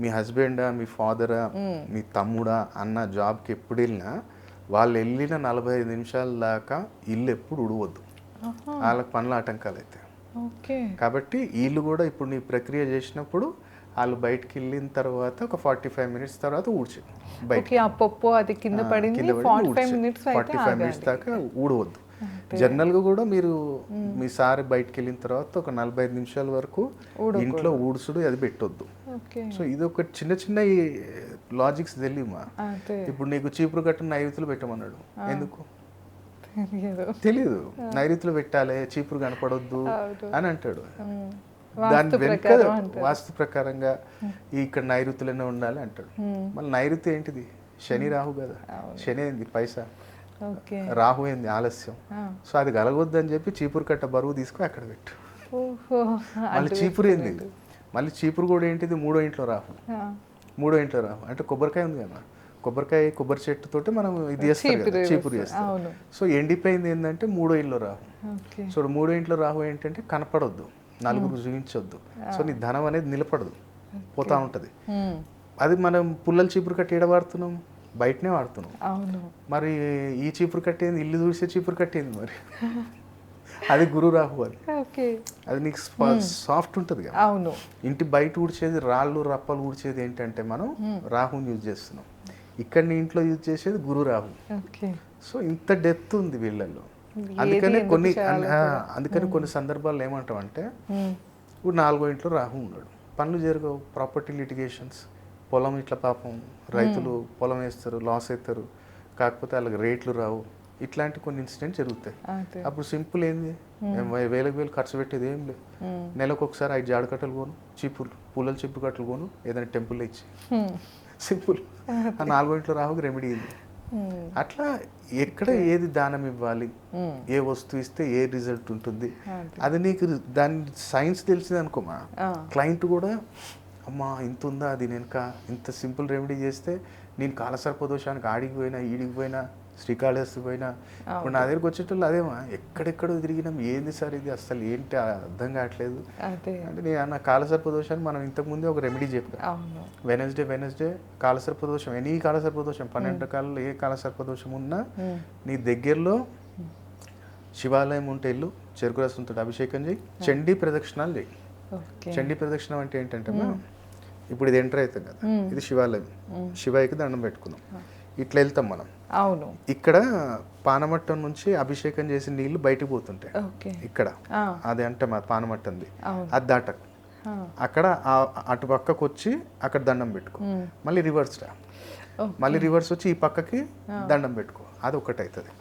మీ హస్బెండా, మీ ఫాదరా, మీ తమ్ముడా, అన్న జాబ్కి ఎప్పుడు వెళ్ళినా వాళ్ళు వెళ్ళిన 45 నిమిషాల దాకా ఇల్లు ఎప్పుడు ఉడవద్దు, వాళ్ళకి పనుల ఆటంకాలు అయితే. కాబట్టి వీళ్ళు కూడా ఇప్పుడు నీ ప్రక్రియ చేసినప్పుడు వాళ్ళు బయటకు వెళ్ళిన తర్వాత ఒక 45 మినిట్స్ తర్వాత ఊడ్చి బయట పప్పు అది కింద పడింది 45 మినిట్స్ దాకా ఊడవద్దు. జనరల్గా కూడా మీరు మీ సారి బయటకు వెళ్ళిన తర్వాత ఒక 45 నిమిషాల వరకు ఇంట్లో ఊడ్చుడు అది పెట్టొద్దు. సో ఇది ఒక చిన్న చిన్న లాజిక్స్ తెలియమా. ఇప్పుడు నీకు చీపురు కట్టిన నైవేద్యాలు పెట్టమన్నాడు, ఎందుకు తెలీదు. నైరుతులు పెట్టాలి, చీపురు కనపడొద్దు అని అంటాడు. దాని వెనుక వాస్తు ప్రకారంగా ఇక్కడ నైరుతులనే ఉండాలి అంటాడు. మళ్ళీ నైరుతి ఏంటిది? శని రాహు కదా. శని ఏంది? పైసా. రాహు ఏంది? ఆలస్యం. సో అది కలగొద్దని చెప్పి చీపురు కట్ట బరువు తీసుకొని అక్కడ పెట్టు. మళ్ళీ చీపురు ఏంది? మళ్ళీ చీపురు కూడా ఏంటిది? మూడో ఇంట్లో రాహు. అంటే కొబ్బరికాయ ఉంది కదా, కొబ్బరి చెట్టుతోటి మనం ఇది చేస్తాం కదా, చీపురు చేస్తాం. సో ఎండిపోయింది ఏంటంటే మూడో ఇంట్లో రాహు. సో మూడో ఇంట్లో రాహు ఏంటంటే కనపడొద్దు, నలుగురు చూపించొద్దు. సో నీ ధనం అనేది నిలబడదు, పోతా ఉంటుంది. అది మనం పుల్లల చీపురు కట్టి ఏడ వాడుతున్నాం? బయటనే వాడుతున్నాం. మరి ఈ చీపురు కట్టేది, ఇల్లు చూసే చీపురు కట్టేది మరి అది గురు రాహు. అది నీకు సాఫ్ట్ ఉంటుంది కదా. ఇంటి బయట ఊడ్చేది, రాళ్ళు రప్పలు ఊడ్చేది ఏంటంటే మనం రాహుని యూజ్ చేస్తున్నాం. ఇక్కడ నీ ఇంట్లో యూజ్ చేసేది గురు రాహు. సో ఇంత డెప్త్ ఉంది వీళ్ళల్లో. అందుకని కొన్ని సందర్భాల్లో ఏమంటామంటే ఇప్పుడు 4వ ఇంట్లో రాహు ఉన్నాడు, పనులు జరగవు, ప్రాపర్టీ లిటిగేషన్స్, పొలం ఇట్లా పాపం రైతులు పొలం వేస్తారు, లాస్ అవుతారు, కాకపోతే వాళ్ళకి రేట్లు రావు, ఇట్లాంటి కొన్ని ఇన్సిడెంట్స్ జరుగుతాయి. అప్పుడు సింపుల్ ఏంది, వేలకు ఖర్చు పెట్టేది ఏం లేదు. నెలకు ఒకసారి 5 జాడ కట్టలు కొను, పూలల చీపురు కట్టలు కొను, ఏదైనా టెంపుల్లో ఇచ్చి, సింపుల్. ఆ 4వ ఇంట్లో రాహుకి రెమెడీ ఇది. అట్లా ఎక్కడ ఏది దానం ఇవ్వాలి, ఏ వస్తువు ఇస్తే ఏ రిజల్ట్ ఉంటుంది, అది నీకు దాని సైన్స్ తెలిసింది అనుకోమా, క్లయింట్ కూడా అమ్మా ఇంత ఉందా, అది నేను ఇంత సింపుల్ రెమెడీ చేస్తే నేను కాలసర్పదోషానికి ఆడికి పోయినా, ఈడికి పోయినా, శ్రీకాళహస్తి పోయినా, ఇప్పుడు నా దగ్గరికి వచ్చేటోళ్ళు అదేమా ఎక్కడెక్కడో తిరిగినాం, ఏంది సార్ ఇది అసలు ఏంటి అర్థం కావట్లేదు అంటే, నేను అన్న కాలసర్పదోషాన్ని మనం ఇంతకుముందే ఒక రెమెడీ చెప్పాను. వెనస్డే కాలసర్పదోషం, ఎనీ కాలసర్పదోషం 12 రకాలలో ఏ కాలసర్పదోషం ఉన్నా నీ దగ్గరలో శివాలయం ఉంటే ఇల్లు చెరుకు రసంతో అభిషేకం చేయి, చండీ ప్రదక్షిణాలు చేయి. చండీ ప్రదక్షిణం అంటే ఏంటంటే మనం ఇప్పుడు ఇది ఎంటర్ అవుతాం కదా, ఇది శివాలయం, శివయ్యకి దండం పెట్టుకుందాం, ఇట్లా వెళ్తాం మనం. ఇక్కడ పానమట్టం నుంచి అభిషేకం చేసిన నీళ్లు బయటకు పోతుంటాయి, ఇక్కడ అది అంటే మా పానమట్టంది, అది దాటకు అక్కడ అటు పక్కకు వచ్చి అక్కడ దండం పెట్టుకో, మళ్ళీ రివర్స్ రా, మళ్ళీ రివర్స్ వచ్చి ఈ పక్కకి దండం పెట్టుకో, అది ఒకటి అవుతుంది.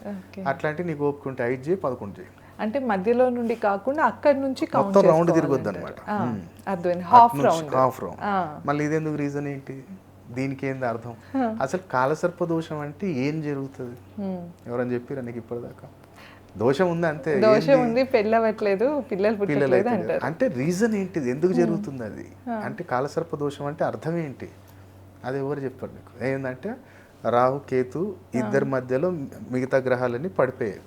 అట్లాంటి నీకు ఓపుకుంటే 5 చేయి, 11 చేయి. అంటే మధ్యలో నుండి కాకుండా అక్కడ నుంచి మొత్తం రౌండ్ తిరగొద్దు అనమాట, హాఫ్ రౌండ్. మళ్ళీ ఇదెందుకు, రీజన్ ఏంటి, దీనికి ఏంది అర్థం, అసలు కాలసర్ప దోషం అంటే ఏం జరుగుతుంది ఎవరని చెప్పిరా నీకు ఇప్పటిదాకా? దోషం ఉంది అంతే, దోషం ఉంది, పెళ్ళవట్లేదు, పిల్లలు అంటే రీజన్ ఏంటిది, ఎందుకు జరుగుతుంది అది అంటే కాలసర్ప దోషం అంటే అర్థం ఏంటి, అది ఎవరు చెప్పారు నీకు? ఏంటంటే రాహు కేతు ఇద్దరి మధ్యలో మిగతా గ్రహాలన్నీ పడిపోయాయి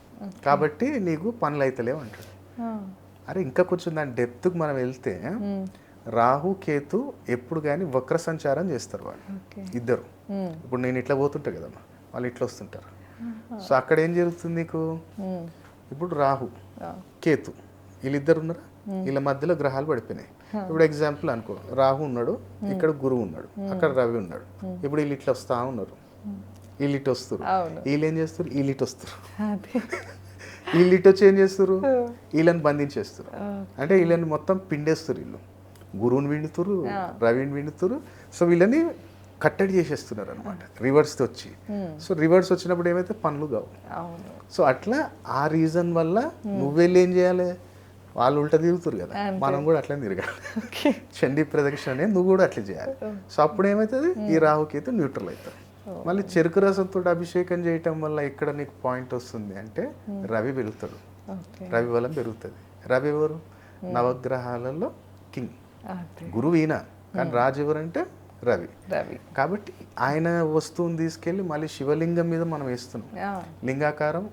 కాబట్టి నీకు పనులు అయితలేవు అంటాడు. అరే ఇంకా కొంచెం దాని డెప్త్కి మనం వెళ్తే రాహు కేతు ఎప్పుడు కానీ వక్ర సంచారం చేస్తారు వాళ్ళు ఇద్దరు. ఇప్పుడు నేను ఇట్లా పోతుంటా కదమ్మా, వాళ్ళు ఇట్లా వస్తుంటారు. సో అక్కడ ఏం జరుగుతుంది నీకు, ఇప్పుడు రాహు కేతు వీళ్ళిద్దరు ఉన్నారా, వీళ్ళ మధ్యలో గ్రహాలు పడిపోయినాయి. ఇప్పుడు ఎగ్జాంపుల్ అనుకో, రాహు ఉన్నాడు, ఇక్కడ గురువు ఉన్నాడు, అక్కడ రవి ఉన్నాడు. ఇప్పుడు వీళ్ళు ఇట్లా వస్తా ఉన్నారు, వీళ్ళు ఇటు వస్తారు, వీళ్ళు ఏం చేస్తారు, వీళ్ళు ఇటు వస్తారు, వీళ్ళు ఇటు వచ్చి ఏం చేస్తారు, వీళ్ళని బంధించేస్తారు. అంటే వీళ్ళని మొత్తం పిండేస్తారు, వీళ్ళు గురువుని విండుతురు, రవిని విండుతురు. సో వీళ్ళని కట్టడి చేసేస్తున్నారు అనమాట రివర్స్ వచ్చి. సో రివర్స్ వచ్చినప్పుడు ఏమైతే పనులు కావు. సో అట్లా ఆ రీజన్ వల్ల నువ్వెళ్ళి ఏం చేయాలి, వాళ్ళు ఉల్టా తిరుగుతారు కదా, మనం కూడా అట్లనే తిరగాలి. చండీ ప్రదక్షిణ అనేది నువ్వు కూడా అట్లా చేయాలి. సో అప్పుడు ఏమవుతుంది, ఈ రాహుకేతు న్యూట్రల్ అవుతారు. మళ్ళీ చెరుకు రసంతో అభిషేకం చేయటం వల్ల ఎక్కడ నీకు పాయింట్ వస్తుంది అంటే రవి పెరుగుతాడు, రవి బలం పెరుగుతుంది. రవి ఎవరు, నవగ్రహాలలో కింగ్. అదే. గురువు ఈయన, కానీ రాజు ఎవరంటే రవి. రవి. కాబట్టి ఆయన వస్తువుని తీసుకెళ్ళి మళ్ళీ శివలింగం మీద మనం వేస్తున్నాం. లింగాకారం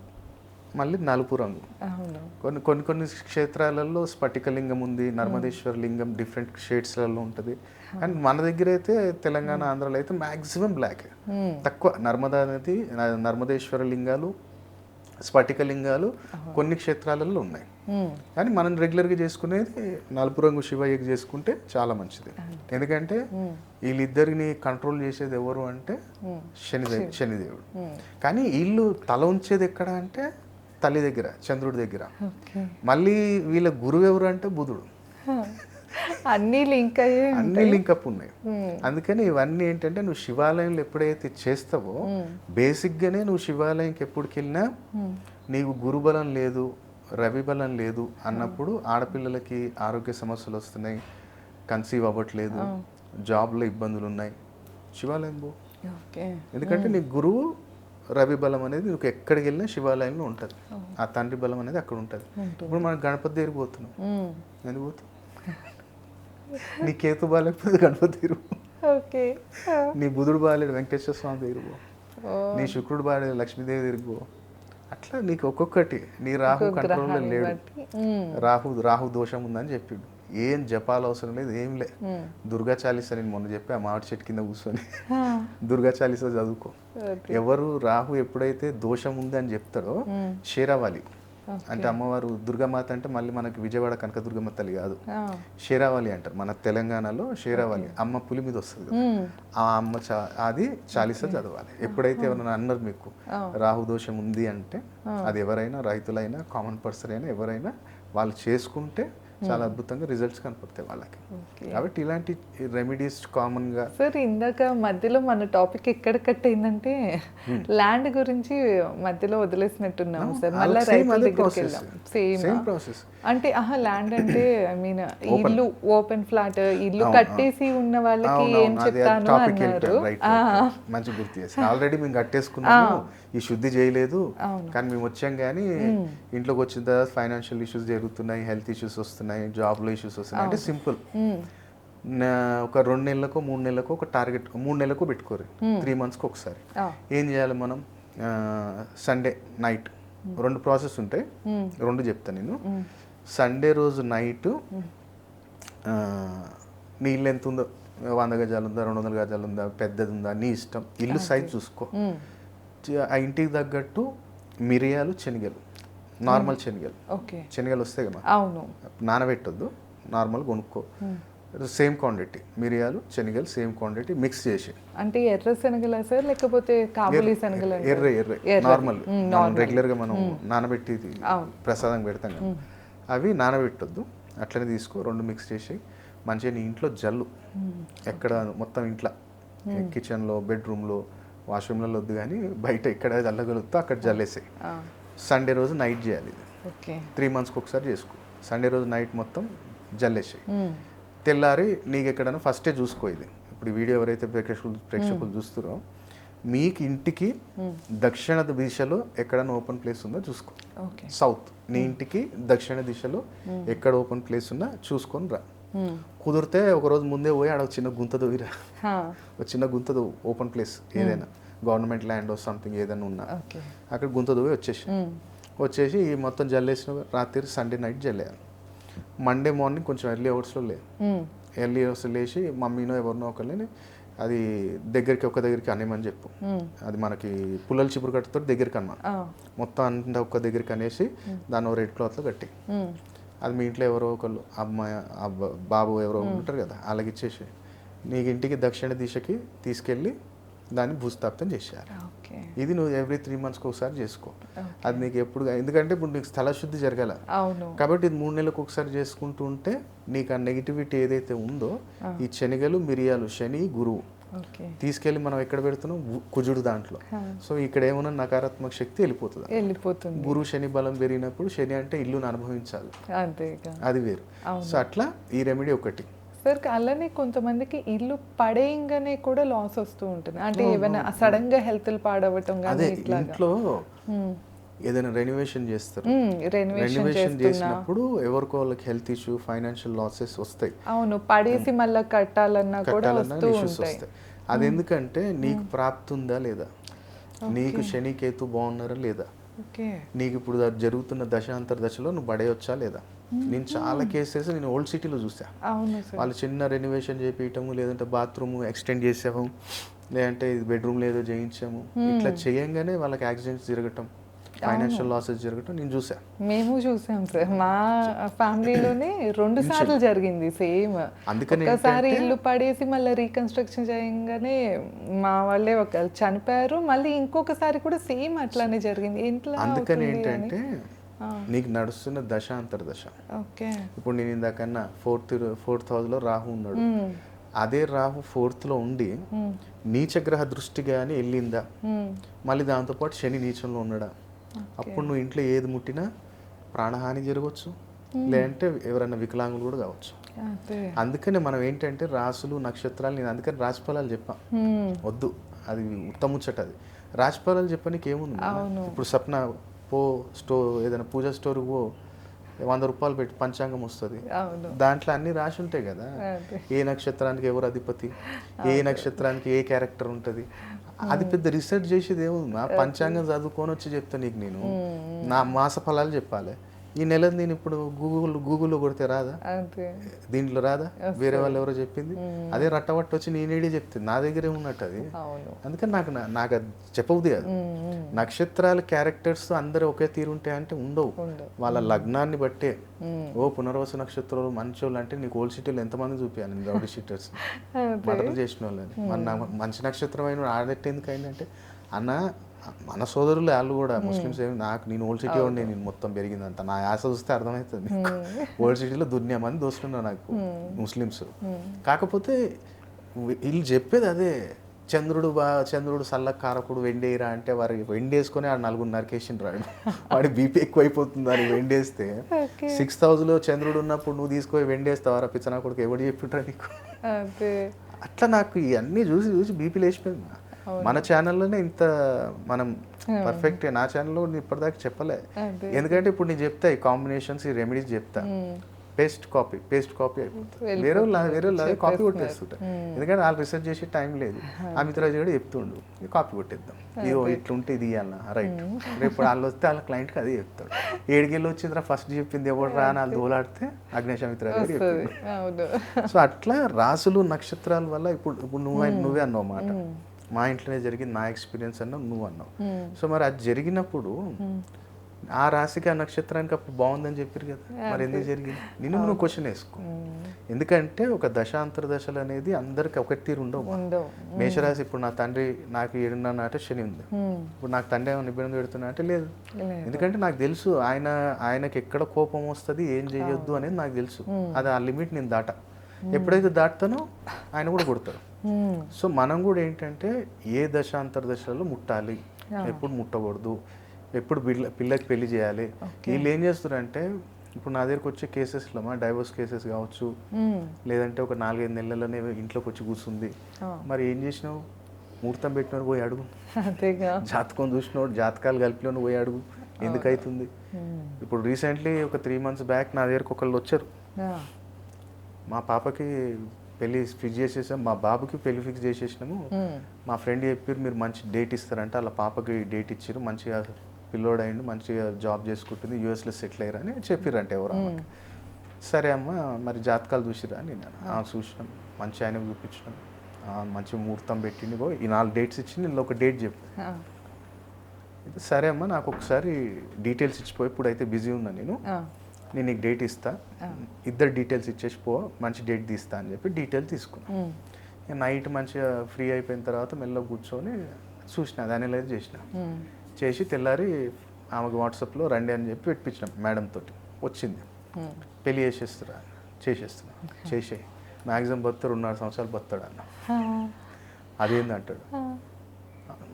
మళ్ళీ నలుపు రంగు. అవును. కొన్ని క్షేత్రాలలో స్ఫటికలింగం ఉంది, నర్మదేశ్వర లింగం డిఫరెంట్ షేడ్స్లలో ఉంటుంది. అండ్ మన దగ్గర అయితే తెలంగాణ, ఆంధ్రాలో అయితే మ్యాక్సిమం బ్లాక్. తక్కువ నర్మదా నది, నర్మదేశ్వర లింగాలు, స్ఫటిక లింగాలు కొన్ని క్షేత్రాలలో ఉన్నాయి. కానీ మనం రెగ్యులర్గా చేసుకునేది నలుపు రంగు శివయ్యకి చేసుకుంటే చాలా మంచిది. ఎందుకంటే వీళ్ళిద్దరిని కంట్రోల్ చేసేది ఎవరు అంటే శనిదేవుడు. కానీ వీళ్ళు తల ఉంచేది ఎక్కడ అంటే తల్లి దగ్గర, చంద్రుడి దగ్గర. మళ్ళీ వీళ్ళ గురువు ఎవరు అంటే బుధుడు. అన్ని లింక్ అన్ని లింకప్ ఉన్నాయి. అందుకని ఇవన్నీ ఏంటంటే నువ్వు శివాలయంలో ఎప్పుడైతే చేస్తావో బేసిక్గానే నువ్వు శివాలయంకి ఎప్పుడుకి వెళ్ళినా నీకు గురుబలం లేదు, రవి బలం లేదు అన్నప్పుడు ఆడపిల్లలకి ఆరోగ్య సమస్యలు వస్తున్నాయి, కన్సీవ్ అవ్వట్లేదు, జాబ్లో ఇబ్బందులు ఉన్నాయి, శివాలయం పో. ఎందుకంటే నీ గురువు రవి బలం అనేది నువ్వు ఎక్కడికి వెళ్ళినా శివాలయంలో ఉంటుంది. ఆ తండ్రి బలం అనేది అక్కడ ఉంటుంది. ఇప్పుడు మనం గణపతి దగ్గరికి పోతున్నాం, ఎందుకు పోతాం? నీ కేతు బాగాలేకపోతే గణపతి తిరుగు, నీ బుధుడు బాగాలేడు వెంకటేశ్వర స్వామి తిరుగు, నీ శుక్రుడు బాగాలేదు లక్ష్మీదేవి తిరుగు. అట్లా నీకు ఒక్కొక్కటి. నీ రాహు కంట్రోల్లో లేడు, రాహు దోషం ఉందని చెప్పిండు. ఏం జపాలు అవసరం లేదు, ఏం లే. దుర్గా చాలీసా నేను మొన్న చెప్పి ఆ మామిడి చెట్టు కింద కూర్చొని దుర్గా చాలీసా చదువుకో. ఎవరు రాహు ఎప్పుడైతే దోషం ఉంది అని చెప్తాడో షేరావాలి అంటే అమ్మవారు దుర్గామాత అంటే మళ్ళీ మనకి విజయవాడ కనకదుర్గమ్మ తల్లి కాదు, షేరావాలి అంటారు. మన తెలంగాణలో షేరావాలి అమ్మ పులి మీద వస్తుంది కదా, ఆ అమ్మ అది చాలీసా చదవాలి. ఎప్పుడైతే ఎవరైనా అన్నారు మీకు రాహు దోషం ఉంది అంటే అది ఎవరైనా, రైతులైనా, కామన్ పర్సన్ అయినా ఎవరైనా వాళ్ళు చేసుకుంటే చాలా అద్భుతంగా రిజల్ట్స్ కనపడతాయి వాళ్ళకి. కాబట్టి ఇలాంటి రెమెడీస్ కామన్ గా. సార్ ఇందాక మధ్యలో మన టాపిక్ ఎక్కడ కట్ అయిందంటే ల్యాండ్ గురించి మధ్యలో వదిలేసినట్టున్నాము సార్. మళ్ళీ రైతుల దగ్గరికి వెళ్ళాం. సేమ్ ప్రాసెస్ అంటే ల్యాండ్ అంటే ఐ మీన్ ఇల్లు ఓపెన్ ఫ్లాట్ ఇల్లు కట్టేసి ఉన్న వాళ్ళకి ఏం చెప్తాను అన్నారు. మంచి గుర్తు చేసి ఆల్రెడీ మేము కట్టేసుకున్నాము, ఈ శుద్ధి చేయలేదు, కానీ మేము వచ్చాం కానీ ఇంట్లోకి వచ్చిన తర్వాత ఫైనాన్షియల్ ఇష్యూస్ జరుగుతున్నాయి, హెల్త్ ఇష్యూస్ వస్తున్నాయి, జాబ్లో ఇష్యూస్ వస్తున్నాయి. అంటే సింపుల్, ఒక 2 నెలలకు 3 నెలలకు ఒక టార్గెట్, 3 నెలలకు పెట్టుకోరు, 3 monthsకి ఒకసారి. ఏం చేయాలి మనం? సండే నైట్ 2 ప్రాసెస్ ఉంటాయి, 2 చెప్తాను నేను. సండే రోజు నైట్ నీ ఇల్లు ఎంత ఉందో, 100 గజాలు ఉందా, 200 గజాలు ఉందా, పెద్దది ఉందా, నీ ఇష్టం, ఇల్లు సైజ్ చూసుకో. ఆ ఇంటికి తగ్గట్టు మిరియాలు, శనగలు, నార్మల్ శనగలు వస్తాయి కదా, నానబెట్టొద్దు, నార్మల్ కొనుక్కో. సేమ్ క్వాంటిటీ మిరియాలు, శనగలు సేమ్ క్వాంటిటీ మిక్స్ చేసి. అంటే ఎర్ర శనగలా సార్ లేకపోతే కాబూలీ శనగలు? ఎర్ర నార్మల్ రెగ్యులర్గా మనం నానబెట్టి ప్రసాదం పెడతాం కదా, అవి నానబెట్టొద్దు, అట్లనే తీసుకో. 2 మిక్స్ చేసి మంచిగా నీ ఇంట్లో జల్లు, ఎక్కడ మొత్తం ఇంట్లో, కిచెన్లో, బెడ్రూమ్లో, వాష్రూమ్లలో వద్దు, కానీ బయట ఎక్కడ జల్లగలుగుతా అక్కడ జల్లేసాయి. సండే రోజు నైట్ చేయాలి ఇది. 3 monthsకి ఒకసారి చేసుకో. సండే రోజు నైట్ మొత్తం జల్లేసాయి. తెల్లారి నీకు ఎక్కడైనా ఫస్టే చూసుకో. ఇది ఇప్పుడు వీడియో ఎవరైతే ప్రేక్షకులు చూస్తారో మీకు ఇంటికి దక్షిణ దిశలో ఎక్కడైనా ఓపెన్ ప్లేస్ ఉందో చూసుకో. సౌత్, నీ ఇంటికి దక్షిణ దిశలో ఎక్కడ ఓపెన్ ప్లేస్ ఉన్నా చూసుకొని రా. కుదిరితే ఒకరోజు ముందే పోయి ఆడ చిన్న గుంత దొవిరా, ఒక చిన్న గుంత ఓపెన్ ప్లేస్ ఏదైనా గవర్నమెంట్ ల్యాండ్ సంథింగ్ ఏదైనా ఉన్నా అక్కడ గుంత దొవి వచ్చేసి ఈ మొత్తం జల్లేసిన రాత్రి సండే నైట్ జల్లేయాలి. మండే మార్నింగ్ కొంచెం ఎర్లీ అవర్స్లో ఎర్లీ అవర్స్లో లేచి మమ్మీనో ఎవరినో ఒకరిని అది ఒక దగ్గరికి అనేమని చెప్పు. అది మనకి పుల్లల చిపురు కట్టుతో దగ్గరికి అన్నమాట, మొత్తం అంతా ఒక్క దగ్గరికి అనేసి దాన్ని రెడ్ క్లాత్లో కట్టి, అది మీ ఇంట్లో ఎవరో ఒకళ్ళు అమ్మాయి బాబు ఎవరో ఉంటారు కదా అలాగే ఇచ్చేసి నీకు ఇంటికి దక్షిణ దిశకి తీసుకెళ్ళి దాన్ని భూస్థాపితం చేసేయాలి. ఇది నువ్వు ఎవ్రీ 3 monthsకి ఒకసారి చేసుకో. అది నీకు ఎప్పుడు, ఎందుకంటే ఇప్పుడు నీకు స్థల శుద్ధి జరగాల కాబట్టి ఇది 3 నెలలకు ఒకసారి చేసుకుంటూ ఉంటే నీకు ఆ నెగిటివిటీ ఏదైతే ఉందో, ఈ శనగలు, మిరియాలు, శని, గురువు తీసుకెళ్ళి మనం ఎక్కడ పెడుతున్నాం, కుజుడు దాంట్లో. సో ఇక్కడ ఏమన్నా నకారాత్మక శక్తి వెళ్ళిపోతుంది. గురువు శని బలం పెరిగినప్పుడు, శని అంటే ఇల్లును అనుభవించాలి, అది వేరు. సో అట్లా ఈ రెమెడీ ఒకటి. సార్ అలానే కొంతమందికి ఇల్లు పడేయంగానే కూడా లాస్ వస్తూ ఉంటుంది, అంటే ఏమైనా సడన్ గా హెల్త్ పాడవటం కానీ ఇంట్లో ఏదైనా రెనోవేషన్ చేస్తారు, రెనోవేషన్ రెనోవేషన్ చేసినప్పుడు ఎవరికో వాళ్ళకి హెల్త్ ఇష్యూ, ఫైనాన్షియల్ లాసెస్ వస్తాయి. అవును, పడేసి మళ్ళీ కట్టాలన్నా కూడా వస్తూ ఇష్యూస్ ఉంటాయి. వస్తాయి. అది ఎందుకంటే నీకు ప్రాప్తి ఉందా లేదా, నీకు శని కేతు బాగున్నారా లేదా, ఓకే, నీకు ఇప్పుడు జరుగుతున్న దశాంతర దశలో నువ్వు పడేయొచ్చా లేదా. నేను చాలా కేసెస్ నేను ఓల్డ్ సిటీలో చూసా. అవును సార్. వాళ్ళు చిన్న రెనోవేషన్ చేపించటము, లేదంటే బాత్రూమ్ ఎక్స్టెండ్ చేసాము, లేదంటే బెడ్రూమ్ లేదో చేయించాము, ఇట్లా చేయంగానే వాళ్ళకి యాక్సిడెంట్స్ జరగటం, ఫైనాన్షియల్ లాసెస్ జరగటం నేను చూసా. మేము చూసాం సార్, మా ఫ్యామిలీలోనే 2 సార్లు జరిగింది సేమ్. అందుకని ఒకసారి ఇల్లు పడేసి మళ్ళీ రీకన్స్ట్రక్షన్ చేయగానే మా వాళ్ళే ఒకరు చనిపోయారు, మళ్ళీ ఇంకొకసారి కూడా సేమ్ అట్లానే జరిగింది. ఇంట్లో అందుకని ఏంటంటే నీకు నడుస్తున్న దశాంతర దశ. ఓకే, ఇప్పుడు నేను ఇందాకన్నా ఫోర్త్ హౌస్లో రాహు ఉన్నాడు, అదే రాహు 4th లో ఉండి నీచగ్రహ దృష్టి కానీ వెళ్ళిందా, మళ్ళీ దాంతోపాటు శని నీచంలో ఉన్నాడా, అప్పుడు నువ్వు ఇంట్లో ఏది ముట్టినా ప్రాణహాని జరగవచ్చు, లేదంటే ఎవరైనా వికలాంగులు కూడా కావచ్చు. అందుకని మనం ఏంటంటే రాసులు నక్షత్రాలు, నేను అందుకని రాశి ఫలాలు చెప్పా, వద్దు అది ఉత్తముచ్చట. అది రాశి ఫలాలు చెప్పడానికి ఏముంది. ఇప్పుడు సప్న పో ఏదైనా పూజా స్టోర్కి పో, 100 రూపాయలు పెట్టి పంచాంగం వస్తుంది, దాంట్లో అన్ని రాసి ఉంటాయి కదా, ఏ నక్షత్రానికి ఎవరు అధిపతి, ఏ నక్షత్రానికి ఏ క్యారెక్టర్ ఉంటుంది. అది పెద్ద రీసెర్చ్ చేసేది ఏముంది, నా పంచాంగం చదువుకొని వచ్చి చెప్తా నీకు. నేను నా మాస ఫలాలు చెప్పాలి. ఈ నెల నేను ఇప్పుడు గూగుల్లో కొడితే రాదా, దీంట్లో రాదా, వేరే వాళ్ళు ఎవరో చెప్పింది, అదే రట్టవట్టు వచ్చి నేనేడే చెప్తుంది, నా దగ్గరే ఉన్నట్టు అది. అందుకని నాకు అది చెప్పబుద్ది కాదు. నక్షత్రాల క్యారెక్టర్స్ అందరూ ఒకే తీరు ఉంటాయంటే ఉండవు, వాళ్ళ లగ్నాన్ని బట్టే. ఓ పునర్వసు నక్షత్రాలు మంచోళ్ళు అంటే నీకు ఓల్డ్ సిటీలో ఎంతమంది చూపించాను నేను, రౌడీ షీటర్స్ మర్డర్ చేసిన వాళ్ళని. మంచి నక్షత్రం అయిన ఆడెట్టు ఎందుకు అయిందంటే, అన్న మన సోదరులు వాళ్ళు కూడా ముస్లిమ్స్ ఏమి, నేను ఓల్డ్ సిటీ ఉండే, నేను మొత్తం పెరిగిందంత నా యాస చూస్తే అర్థమవుతుంది. ఓల్డ్ సిటీలో దునియా మంది దోస్తున్నారు నాకు ముస్లిమ్స్. కాకపోతే వీళ్ళు చెప్పేది అదే, చంద్రుడు సల్లకారకుడు వెండేరా అంటే వారు వెండేసుకొని ఆ 4 నరికేసిన రాడు, వాడి బీపీ ఎక్కువైపోతుంది అని వెండేస్తే. 6th హౌస్లో చంద్రుడు ఉన్నప్పుడు నువ్వు తీసుకొని వెండేస్తావారా పిచ్చనా కొడుకు, ఎవడు చెప్పిండ్రా నీకు. అట్లా నాకు ఇవన్నీ చూసి చూసి బీపీ లేచిపోయింది. మన ఛానల్లోనే ఇంత మనం పర్ఫెక్ట్, నా ఛానల్లో ఇప్పటిదాకా చెప్పలే. ఎందుకంటే ఇప్పుడు నేను చెప్తా ఈ కాంబినేషన్స్, ఈ రెమెడీస్ చెప్తా, పేస్ట్ కాపీ అయిపోతుంది, వేరే వాళ్ళు కాపీ కొట్టేస్తుంటారు. ఎందుకంటే వాళ్ళు రీసెర్చ్ చేసే టైం లేదు. అమితరాజు కూడా చెప్తుండు కాపీ కొట్టేద్దాం, ఇదో ఇట్లుంటే ఇది ఇవ్వాలన్నా రైట్, రేపు వాళ్ళు వస్తే వాళ్ళ క్లయింట్కి అదే చెప్తాడు. 7 వచ్చిందిరా ఫస్ట్ చెప్పింది ఎవరు రా అని వాళ్ళు దోలాడితే అగ్నేష్ అమితరాజు గారు చెప్తాడు. సో అట్లా రాసులు నక్షత్రాల వల్ల ఇప్పుడు నువ్వే అన్నావు మాట, మా ఇంట్లోనే జరిగింది, నా ఎక్స్పీరియన్స్ అన్నావు, నువ్వు అన్నావు. సో మరి అది జరిగినప్పుడు ఆ రాశికి ఆ నక్షత్రానికి అప్పుడు బాగుందని చెప్పారు కదా, మరి ఎందుకు జరిగింది నువ్వు క్వశ్చన్ వేసుకో. ఎందుకంటే ఒక దశాంతర దశలు అనేది అందరికి ఒకటి తీరు ఉండవు. మేషరాశి ఇప్పుడు నా తండ్రి నాకు 7.5 నాట శని ఉంది, ఇప్పుడు నాకు తండ్రి ఏమైనా ఇబ్బంది పెడుతున్నా అంటే లేదు. ఎందుకంటే నాకు తెలుసు ఆయనకి ఎక్కడ కోపం వస్తుంది, ఏం చేయొద్దు అనేది నాకు తెలుసు. అది ఆ లిమిట్ నేను దాటా, ఎప్పుడైతే దాటుతానో ఆయన కూడా కొడతారు. సో మనం కూడా ఏంటంటే ఏ దశాంతర దశలో ముట్టాలి, ఎప్పుడు ముట్టకూడదు, ఎప్పుడు పిల్లకి పెళ్లి చేయాలి. వీళ్ళు ఏం చేస్తారంటే ఇప్పుడు నా దగ్గరకు వచ్చే కేసెస్లో డైవోర్స్ కేసెస్ కావచ్చు, లేదంటే ఒక 4-5 నెలల్లోనే ఇంట్లోకి వచ్చి కూర్చుంది, మరి ఏం చేసినావు, ముహూర్తం పెట్టినోడు పోయి అడుగు, జాతకం చూసినోడు జాతకాలు కలిపినోడు పోయి అడుగు, ఎందుకు అవుతుంది. ఇప్పుడు రీసెంట్లీ ఒక 3 months బ్యాక్ నా దగ్గరకు ఒకళ్ళు వచ్చారు, మా పాపకి పెళ్ళి ఫిక్స్ చేసేసాం, మా బాబుకి పెళ్లి ఫిక్స్ చేసేసినాము, మా ఫ్రెండ్ చెప్పారు మీరు మంచి డేట్ ఇస్తారంటే వాళ్ళ పాపకి డేట్ ఇచ్చారు, మంచిగా పిల్లోడు అయ్యిండు, మంచిగా జాబ్ చేసుకుంటుంది, యూఎస్లో సెటిల్ అయ్యారు అని చెప్పారంటే ఎవరు. సరే అమ్మ మరి జాతకాలు చూసిరా అని నేను చూసినాం, మంచి ఆయన చూపించినాం, మంచి ముహూర్తం పెట్టింది, ఈ 4 డేట్స్ ఇచ్చి నేను ఒక డేట్ చెప్పాను. సరే అమ్మ నాకు ఒకసారి డీటెయిల్స్ ఇచ్చిపోయి, ఇప్పుడైతే బిజీ ఉన్నా నేను నీకు డేట్ ఇస్తా, ఇద్దరు డీటెయిల్స్ ఇచ్చేసి పో, మంచి డేట్ తీస్తా అని చెప్పి డీటెయిల్ తీసుకున్నాను. నైట్ మంచిగా ఫ్రీ అయిపోయిన తర్వాత మెల్లగా కూర్చొని చూసిన, అది అనలైజ్ చేసి తెల్లారి ఆమెకు వాట్సాప్లో రండి అని చెప్పి పెట్టించినాం మేడం తోటి. వచ్చింది, పెళ్ళి చేసేస్తున్నా మ్యాక్సిమం బతాడు 2.5 సంవత్సరాలు బతాడు అన్న. అదేందంటాడు,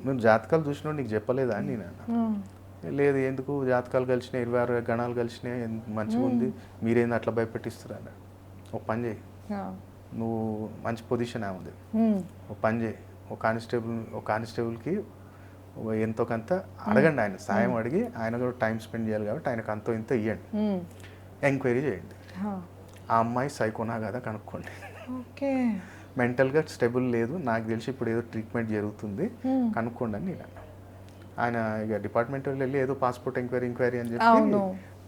మేము జాతకాలు చూసినా నీకు చెప్పలేదా అని నేను అన్నా. లేదు ఎందుకు జాతకాలు కలిసినాయి, 26 గణాలు కలిసినాయి, మంచిగా ఉంది, మీరేంది అట్లా భయపెట్టిస్తారు అన్నాడు. ఒక పని చేయి, నువ్వు మంచి పొజిషన్ ఉంది, ఒక పని చేయి, ఒక కానిస్టేబుల్కి ఎంతో కొంత అడగండి, ఆయన సాయం అడిగి, ఆయన కూడా టైం స్పెండ్ చేయాలి కాబట్టి ఆయనకు అంతో ఇంత ఇవ్వండి, ఎంక్వైరీ చేయండి. ఆ అమ్మాయి సైకోనా కదా కనుక్కోండి. ఓకే, మెంటల్గా స్టెబుల్ లేదు, నాకు తెలిసి ఇప్పుడు ఏదో ట్రీట్మెంట్ జరుగుతుంది, కనుక్కోండి అని నేను అన్నా. ఆయన ఇక డిపార్ట్మెంట్ వాళ్ళు వెళ్ళి ఏదో పాస్పోర్ట్ ఎంక్వైరీ అని చెప్పి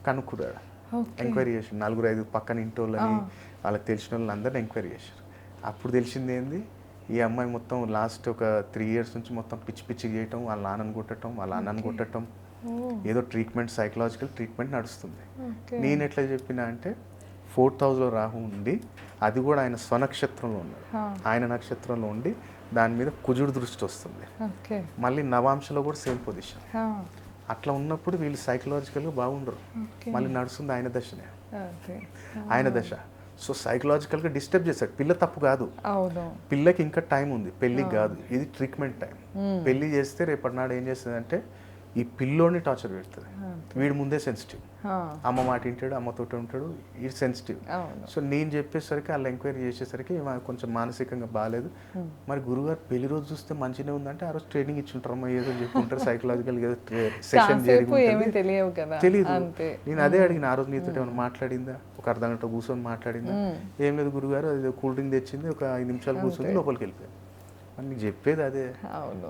కనుక్కున్నాడు. ఎంక్వైరీ చేశారు, 4-5 పక్కన ఇంటి వాళ్ళని, వాళ్ళకి తెలిసిన వాళ్ళని అందరిని ఎంక్వైరీ చేశారు. అప్పుడు తెలిసింది ఏంది, ఈ అమ్మాయి మొత్తం లాస్ట్ ఒక 3 years నుంచి మొత్తం పిచ్చి పిచ్చి చేయటం, వాళ్ళ నాన్నని కొట్టడం, వాళ్ళ అన్నని కొట్టడం, ఏదో ట్రీట్మెంట్, సైకలాజికల్ ట్రీట్మెంట్ నడుస్తుంది. నేను ఎట్లా చెప్పినా అంటే 4th house రాహు ఉండి, అది కూడా ఆయన స్వనక్షత్రంలో ఉన్నాడు, ఆయన నక్షత్రంలో ఉండి దాని మీద కుజుడు దృష్టి వస్తుంది, మళ్ళీ నవాంశలో కూడా సేమ్ పొజిషన్. అట్లా ఉన్నప్పుడు వీళ్ళు సైకలాజికల్గా బాగుండరు. మళ్ళీ నడుస్తుంది ఆయన దశనే, ఆయన దశ. సో సైకలాజికల్గా డిస్టర్బ్ చేశాడు. పిల్ల తప్పు కాదు, పిల్లకి ఇంకా టైం ఉంది, పెళ్ళికి కాదు, ఇది ట్రీట్మెంట్ టైం. పెళ్ళి చేస్తే రేపటి నాడు ఏం చేస్తుంది అంటే ఈ పిల్లోని టార్చర్ పెడుతుంది. వీడు ముందే సెన్సిటివ్, అమ్మ మాట వింటాడు, అమ్మతోటి ఉంటాడు, ఇది సెన్సిటివ్. సో నేను చెప్పేసరికి వాళ్ళు ఎంక్వైరీ చేసేసరికి కొంచెం మానసికంగా బాగాలేదు. మరి గురుగారు పెళ్లి రోజు చూస్తే మంచిగా ఉందంటే ఆ రోజు ట్రైనింగ్ ఇచ్చుంటారు, ఏదో చెప్పుకుంటారు, సైకలాజికల్ ఏదో సెషన్ తెలియదు. నేను అదే అడిగిన, ఆ రోజు నీతో ఏమైనా మాట్లాడిందా, ఒక అర్ధ గంట కూర్చొని మాట్లాడిందా, ఏం లేదు గురుగారు, అది కూల్ డ్రింక్ తెచ్చింది, ఒక 5 నిమిషాలు కూర్చొని లోపలికి వెళ్ళిపోయాను అని నీకు చెప్పేది అదే.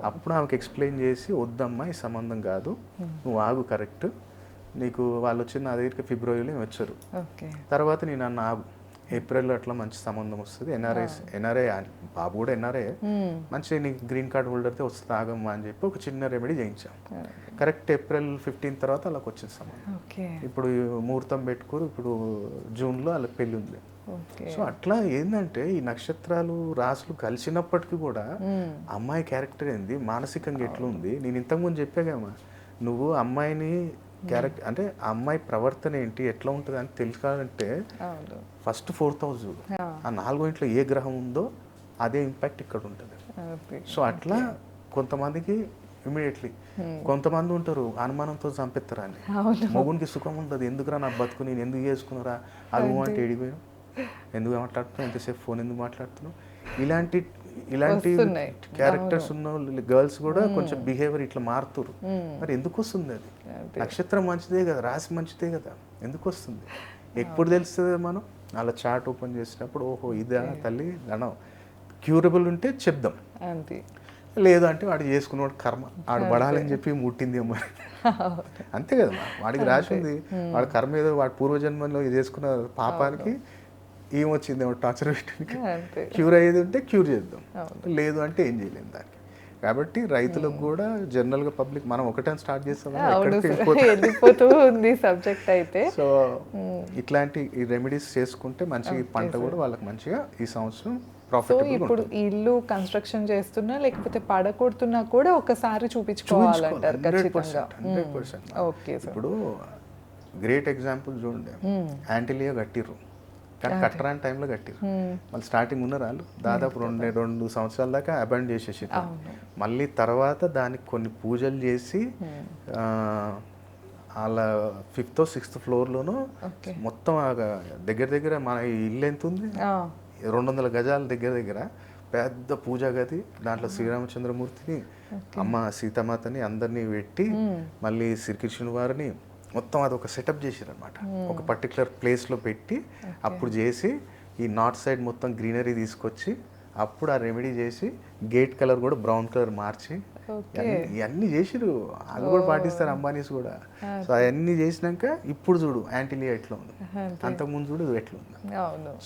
అప్పుడు ఆమెకు ఎక్స్ప్లెయిన్ చేసి, వద్దమ్మా ఈ సంబంధం కాదు, నువ్వు ఆగు, కరెక్ట్, నీకు వాళ్ళు వచ్చిన నా దగ్గరికి ఫిబ్రవరిలో వచ్చారు, తర్వాత నేను అన్న ఆగు, ఏప్రిల్లో అట్లా మంచి సంబంధం వస్తుంది, ఎన్ఆర్ఐ బాబు కూడా ఎన్ఆర్ఐ, మంచి నీకు గ్రీన్ కార్డ్ హోల్డర్తో వస్తుంది, ఆగమ్మా అని చెప్పి ఒక చిన్న రెమెడీ చేయించాం. కరెక్ట్ April 15 తర్వాత వాళ్ళకి వచ్చిన సంబంధం. ఇప్పుడు ముహూర్తం పెట్టుకోరు, ఇప్పుడు జూన్లో వాళ్ళకి పెళ్ళి ఉంది. సో అట్లా ఏంటంటే ఈ నక్షత్రాలు రాసులు కలిసినప్పటికీ కూడా అమ్మాయి క్యారెక్టర్ ఏంది, మానసికంగా ఎట్లా ఉంది. నేను ఇంతకుముందు చెప్పాగమ్మా, నువ్వు అమ్మాయిని క్యారెక్టర్ అంటే ఆ అమ్మాయి ప్రవర్తన ఏంటి, ఎట్లా ఉంటుంది అని తెలుసుకోవాలంటే ఫస్ట్ 4th house, ఆ 4వ ఇంట్లో ఏ గ్రహం ఉందో అదే ఇంపాక్ట్ ఇక్కడ ఉంటుంది. సో అట్లా కొంతమందికి ఇమీడియట్లీ, కొంతమంది ఉంటారు అనుమానంతో చంపెత్తారా అని, మొగునికి సుఖం ఉంటుంది, ఎందుకురా నా బతుకు, నేను ఎందుకు చేసుకున్నారా, అది అంటే ఏడిపోయాను, ఎందుకు మాట్లాడుతున్నావు, ఎంతసేపు ఫోన్ ఎందుకు మాట్లాడుతున్నావు, ఇలాంటి క్యారెక్టర్స్ ఉన్న గర్ల్స్ కూడా కొంచెం బిహేవియర్ ఇట్లా మారుతారు. మరి ఎందుకు వస్తుంది అది? నక్షత్రం మంచిదే కదా, రాశి మంచిదే కదా, ఎందుకు వస్తుంది? ఎప్పుడు తెలుస్తుంది? మనం అలా చార్ట్ ఓపెన్ చేసినప్పుడు, ఓహో ఇదా తల్లి గణం, క్యూరబుల్ ఉంటే చెప్దాం, లేదు అంటే వాడు చేసుకున్నవాడు కర్మ, వాడు పడాలని చెప్పి ముట్టింది అమ్మ, అంతే కదా, వాడికి రాసి ఉంది, వాడి కర్మ ఏదో వాడి పూర్వజన్మలో చేసుకున్న పాపానికి ఏమొచ్చింది, టార్చర్ పెట్టడానికి. క్యూర్ అయ్యేది ఉంటే క్యూర్ చేద్దాం, లేదు అంటే ఏం చేయలేము దానికి. కాబట్టి రైతులకు కూడా జనరల్గా పబ్లిక్ మనం ఒకటే స్టార్ట్ చేస్తాం, సబ్జెక్ట్ అయితే. సో ఇట్లాంటి ఈ రెమెడీస్ చేసుకుంటే మంచి పంట కూడా వాళ్ళకి మంచిగా ఈ సంవత్సరం. సో ఇప్పుడు ఇల్లు కన్స్ట్రక్షన్ చేస్తున్నా లేకపోతే పడగొడుతున్నా కూడా ఒకసారి చూపించుకోవాలంటారు ఖచ్చితంగా. 100%. ఇప్పుడు గ్రేట్ ఎగ్జాంపుల్ చూడండి, యాంటిలియా కట్టిర్రు, కానీ కట్టరాని టైంలో కట్టిర్రు. మళ్ళీ స్టార్టింగ్ ఉన్న వాళ్ళు దాదాపు 2 సంవత్సరాల దాకా అబాండ్ చేసేసి, మళ్ళీ తర్వాత దానికి కొన్ని పూజలు చేసి వాళ్ళ 5th or 6th floorలోనూ మొత్తం దగ్గర దగ్గర మన ఇల్లు ఎంత ఉంది, 200 గజాల దగ్గర పెద్ద పూజా గది, దాంట్లో శ్రీరామచంద్రమూర్తిని, అమ్మ సీతామాతని అందరినీ పెట్టి, మళ్ళీ శ్రీకృష్ణుని వారిని మొత్తం అది ఒక సెటప్ చేసారనమాట. ఒక పర్టికులర్ ప్లేస్లో పెట్టి అప్పుడు చేసి ఈ నార్త్ సైడ్ మొత్తం గ్రీనరీ తీసుకొచ్చి అప్పుడు ఆ రెమెడీ చేసి గేట్ కలర్ కూడా బ్రౌన్ కలర్ మార్చి ఇవన్నీ చేసిరు. వాళ్ళు కూడా పాటిస్తారు, అంబానీస్ కూడా. సో అవన్నీ చేసినాక ఇప్పుడు చూడు యాంటిలియా ఎట్లా ఉంది, అంతకుముందు చూడు ఎట్లా ఉంది.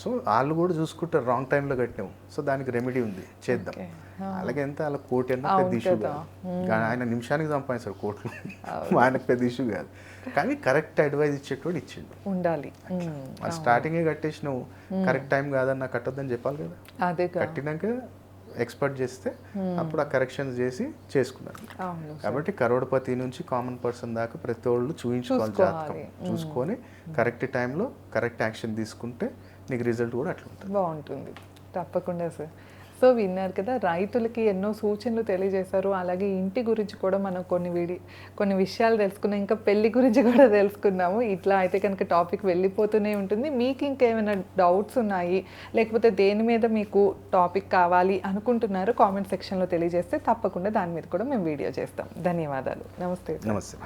సో వాళ్ళు కూడా చూసుకుంటారు, రాంగ్ టైంలో కట్టాము, సో దానికి రెమెడీ ఉంది, చేద్దాం. అలాగే ఎంత వాళ్ళ కోటి అన్న పెద్ద ఇష్యూ కాదు, ఆయన నిమిషానికి సంపాదించాడు కోట్లు, ఆయనకు పెద్ద ఇష్యూ కాదు. కానీ కరెక్ట్ అడ్వైజ్ ఇచ్చేటోడు ఇచ్చిండు ఉండాలి. స్టార్టింగే కట్టేసి నువ్వు కరెక్ట్ టైం కాదన్నా కట్టొద్దని చెప్పాలి కదా. కట్టినాక ఎక్స్పర్ట్ చేస్తే అప్పుడు ఆ కరెక్షన్స్ చేసి చేసుకున్నారు. కాబట్టి కరోడ్పతి నుంచి కామన్ పర్సన్ దాకా ప్రతి వాళ్ళు చూయించుకోవాలి, జాతకం చూసుకొని కరెక్ట్ టైంలో కరెక్ట్ యాక్షన్ తీసుకుంటే నీకు రిజల్ట్ కూడా అట్లా ఉంటుంది. బాగుంటుంది తప్పకుండా సార్. సో విన్నారు కదా, రైతులకి ఎన్నో సూచనలు తెలియజేశారు. అలాగే ఇంటి గురించి కూడా మనం కొన్ని విషయాలు తెలుసుకున్నాం. ఇంకా పెళ్లి గురించి కూడా తెలుసుకున్నాము. ఇట్లా అయితే కనుక టాపిక్ వెళ్ళిపోతూనే ఉంటుంది. మీకు ఇంకేమైనా డౌట్స్ ఉన్నాయి, లేకపోతే దేని మీద మీకు టాపిక్ కావాలి అనుకుంటున్నారో కామెంట్ సెక్షన్లో తెలియజేస్తే తప్పకుండా దాని మీద కూడా మేము వీడియో చేస్తాం. ధన్యవాదాలు. నమస్తే. నమస్తే.